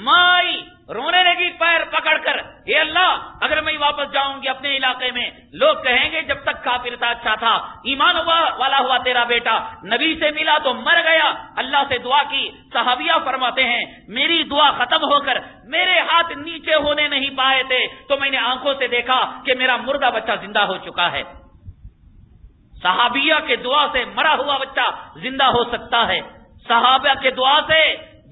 مائی رونے لگی پیر پکڑ کر، اے اللہ اگر میں واپس جاؤں گی اپنے علاقے میں، لوگ کہیں گے جب تک کافر تھا اچھا تھا، ایمان والا ہوا تیرا بیٹا، نبی سے ملا تو مر گیا۔ اللہ سے دعا کی، صحابیہ فرماتے ہیں میری دعا ختم ہو کر میرے ہاتھ نیچے ہونے نہیں پائے تھے تو میں نے آنکھوں سے دیکھا کہ میرا مردہ بچہ زندہ ہو چکا ہے۔ صحابیہ کے دعا سے مرا ہوا بچہ زندہ ہو سکتا ہے، صحابہ کے دعا سے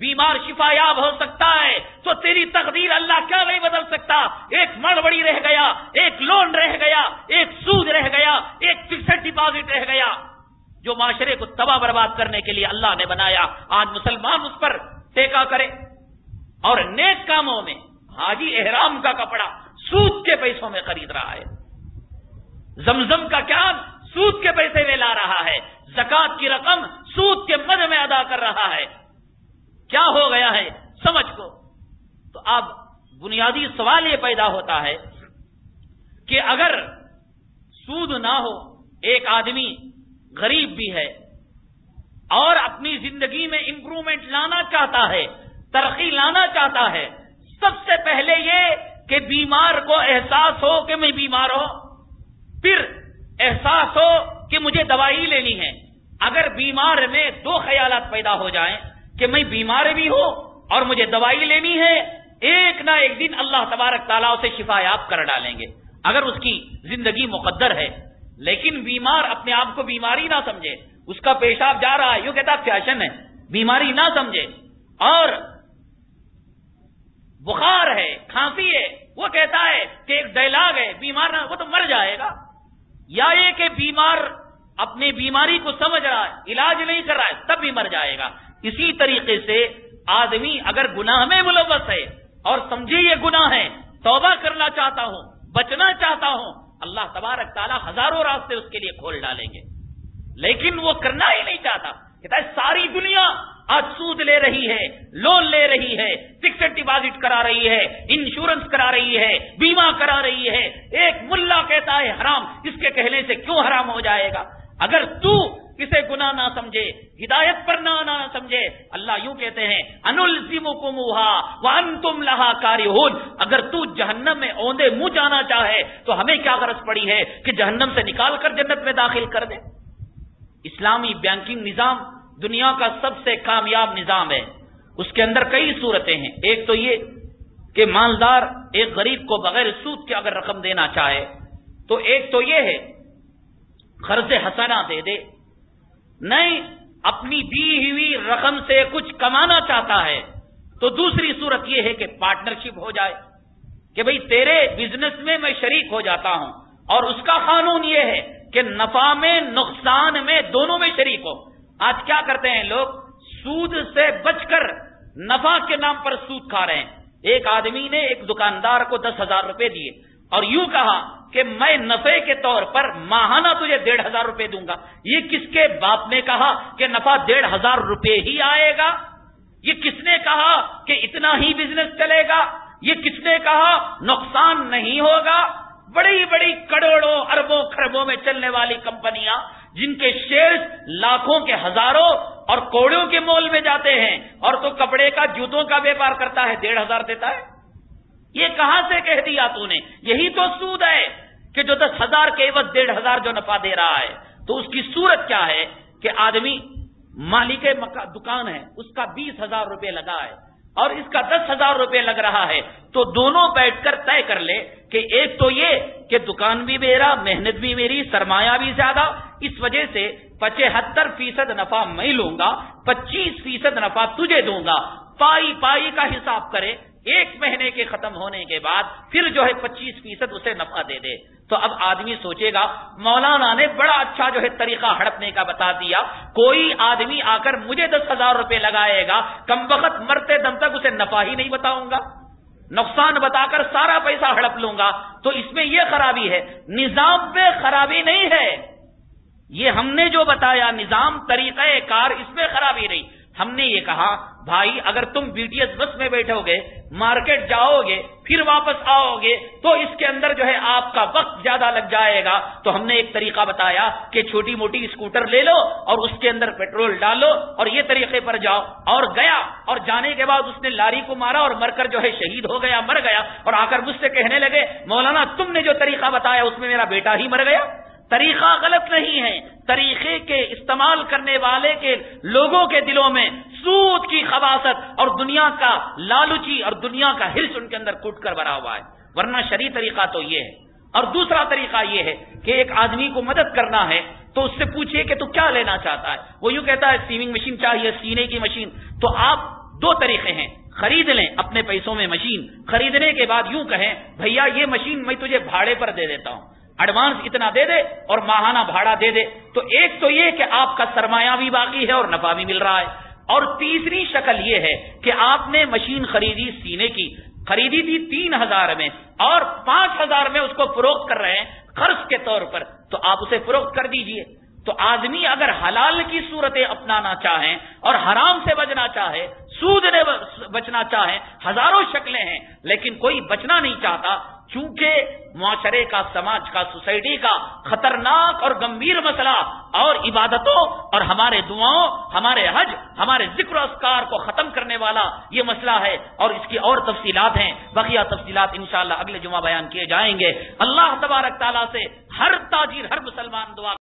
بیمار شفا یاب ہو سکتا ہے، تو تیری تقدیر اللہ کیا نہیں بدل سکتا؟ ایک مڑوڑی رہ گیا، ایک لون رہ گیا، ایک سود رہ گیا، ایک فکسڈ ڈپازٹ رہ گیا، جو معاشرے کو تباہ برباد کرنے کے لیے اللہ نے بنایا۔ آج مسلمان اس پر ٹیکا کرے اور نیک کاموں میں حاجی احرام کا کپڑا سود کے پیسوں میں خرید رہا ہے، زمزم کا کیا سود کے پیسے میں لا رہا ہے، زکات کی رقم سود کے مد میں ادا کر رہا ہے۔ کیا ہو گیا ہے سمجھ کو؟ تو اب بنیادی سوال یہ پیدا ہوتا ہے کہ اگر سود نہ ہو، ایک آدمی غریب بھی ہے اور اپنی زندگی میں امپرومنٹ لانا چاہتا ہے، ترقی لانا چاہتا ہے، سب سے پہلے یہ کہ بیمار کو احساس ہو کہ میں بیمار ہوں، پھر احساس ہو کہ مجھے دوائی لینی ہے۔ اگر بیمار میں 2 خیالات پیدا ہو جائیں کہ میں بیمار بھی ہوں اور مجھے دوائی لینی ہے، ایک نہ ایک دن اللہ تبارک تعالیٰ اسے شفا یاب کر ڈالیں گے اگر اس کی زندگی مقدر ہے۔ لیکن بیمار اپنے آپ کو بیماری نہ سمجھے، اس کا پیشاب جا رہا ہے یوں کہتا فیشن ہے، بیماری نہ سمجھے، اور بخار ہے، کھانسی ہے، وہ کہتا ہے کہ ایک ڈائلاگ ہے بیمار نہ، وہ تو مر جائے گا۔ یا یہ کہ بیمار اپنی بیماری کو سمجھ رہا ہے، علاج نہیں کر رہا ہے، تب بھی مر جائے گا۔ اسی طریقے سے آدمی اگر گناہ میں ملوث ہے اور سمجھے یہ گناہ ہے، توبہ کرنا چاہتا ہوں، بچنا چاہتا ہوں، اللہ تبارک تعالیٰ ہزاروں راستے اس کے لیے کھول ڈالیں گے، لیکن وہ کرنا ہی نہیں چاہتا۔ کہتا ہے ساری دنیا آج سود لے رہی ہے، لون لے رہی ہے، فکسڈ ڈپازٹ کرا رہی ہے، انشورنس کرا رہی ہے، بیمہ کرا رہی ہے، ایک ملا کہتا ہے حرام، اس کے کہنے سے کیوں حرام ہو جائے گا؟ اگر تو اسے گناہ نہ سمجھے، ہدایت پر نہ سمجھے، اللہ یوں کہتے ہیں انلزمکموہا وانتم لہا کارہون، اگر تو جہنم میں اوندے منہ جانا چاہے تو ہمیں کیا غرض پڑی ہے کہ جہنم سے نکال کر جنت میں داخل کر دے۔ اسلامی بینکنگ نظام دنیا کا سب سے کامیاب نظام ہے، اس کے اندر کئی صورتیں ہیں۔ ایک تو یہ کہ مالدار ایک غریب کو بغیر سود کے اگر رقم دینا چاہے تو ایک تو یہ ہے قرض حسنہ دے دے، نہیں اپنی دی ہوئی رقم سے کچھ کمانا چاہتا ہے تو دوسری صورت یہ ہے کہ پارٹنرشپ ہو جائے کہ بھئی تیرے بزنس میں میں شریک ہو جاتا ہوں، اور اس کا قانون یہ ہے کہ نفع میں نقصان میں دونوں میں شریک ہو۔ آج کیا کرتے ہیں لوگ؟ سود سے بچ کر نفع کے نام پر سود کھا رہے ہیں۔ ایک آدمی نے ایک دکاندار کو 10,000 روپے دیے اور یوں کہا کہ میں نفع کے طور پر ماہانہ تجھے 1,500 روپے دوں گا۔ یہ کس کے باپ نے کہا کہ نفع 1,500 روپے ہی آئے گا؟ یہ کس نے کہا کہ اتنا ہی بزنس چلے گا؟ یہ کس نے کہا نقصان نہیں ہوگا؟ بڑی بڑی کروڑوں اربوں خربوں میں چلنے والی کمپنیاں جن کے شیئرز لاکھوں کے ہزاروں اور کوڑوں کے مول میں جاتے ہیں، اور تو کپڑے کا جوتوں کا بیپار کرتا ہے 1,500 دیتا ہے؟ یہ کہاں سے کہہ دیا تو نے؟ یہی تو سود ہے کہ جو 10,000 کے عوض 1,500 جو نفع دے رہا ہے۔ تو اس کی صورت کیا ہے کہ آدمی مالک دکان ہے، اس کا 20,000 روپے لگا ہے اور اس کا 10,000 روپے لگ رہا ہے، تو دونوں بیٹھ کر طے کر لے کہ ایک تو یہ کہ دکان بھی میرا، محنت بھی میری، سرمایہ بھی زیادہ، اس وجہ سے 75% نفع میں لوں گا، 25% نفع تجھے دوں گا، پائی پائی کا حساب کرے، ایک مہینے کے ختم ہونے کے بعد پھر جو ہے 25% اسے نفع دے دے۔ تو اب آدمی سوچے گا مولانا نے بڑا اچھا جو ہے طریقہ ہڑپنے کا بتا دیا، کوئی آدمی آ کر مجھے 10,000 روپے لگائے گا، کم وقت مرتے دم تک اسے نفع ہی نہیں بتاؤں گا، نقصان بتا کر سارا پیسہ ہڑپ لوں گا۔ تو اس میں یہ خرابی ہے، نظام میں خرابی نہیں ہے، یہ ہم نے جو بتایا نظام طریقہ کار، اس میں خرابی نہیں۔ ہم نے یہ کہا بھائی اگر تم BTS بس میں بیٹھو گے، مارکیٹ جاؤ گے، پھر واپس آؤ گے، تو اس کے اندر جو ہے آپ کا وقت زیادہ لگ جائے گا۔ تو ہم نے ایک طریقہ بتایا کہ چھوٹی موٹی اسکوٹر لے لو اور اس کے اندر پیٹرول ڈالو اور یہ طریقے پر جاؤ۔ اور گیا، اور جانے کے بعد اس نے لاری کو مارا اور مر کر جو ہے شہید ہو گیا، مر گیا، اور آ کر مجھ سے کہنے لگے مولانا تم نے جو طریقہ بتایا اس میں میرا بیٹا ہی مر گیا۔ طریقہ غلط نہیں ہے، طریقے کے استعمال کرنے والے کے لوگوں کے دلوں میں سود کی خباثت اور دنیا کا لالچی اور دنیا کا حرص ان کے اندر کوٹ کر بھرا ہوا ہے، ورنہ شرعی طریقہ تو یہ ہے۔ اور دوسرا طریقہ یہ ہے کہ ایک آدمی کو مدد کرنا ہے تو اس سے پوچھئے کہ تو کیا لینا چاہتا ہے، وہ یوں کہتا ہے سیونگ مشین چاہیے، سینے کی مشین۔ تو آپ دو طریقے ہیں، خرید لیں اپنے پیسوں میں مشین، خریدنے کے بعد یوں کہیں بھیا یہ مشین میں تجھے بھاڑے پر دے دیتا ہوں، ایڈوانس اتنا دے دے اور ماہانہ بھاڑا دے دے۔ تو ایک تو یہ کہ آپ کا سرمایہ بھی باقی ہے اور نفع بھی مل رہا ہے، اور تیسری شکل یہ ہے کہ آپ نے مشین خریدی، سینے کی خریدی تھی 3,000 میں اور 5,000 میں اس کو فروخت کر رہے ہیں خرچ کے طور پر، تو آپ اسے فروخت کر دیجئے۔ تو آدمی اگر حلال کی صورتیں اپنانا چاہیں اور حرام سے بچنا چاہے، سود سے بچنا چاہے، ہزاروں شکلیں ہیں، لیکن کوئی بچنا نہیں چاہتا، چونکہ معاشرے کا، سماج کا، سوسائٹی کا خطرناک اور گمبھیر مسئلہ اور عبادتوں اور ہمارے دعاؤں، ہمارے حج، ہمارے ذکر و اذکار کو ختم کرنے والا یہ مسئلہ ہے، اور اس کی اور تفصیلات ہیں، بقیہ تفصیلات انشاءاللہ اگلے جمعہ بیان کیے جائیں گے۔ اللہ تبارک تعالیٰ سے ہر تاجر، ہر مسلمان دعا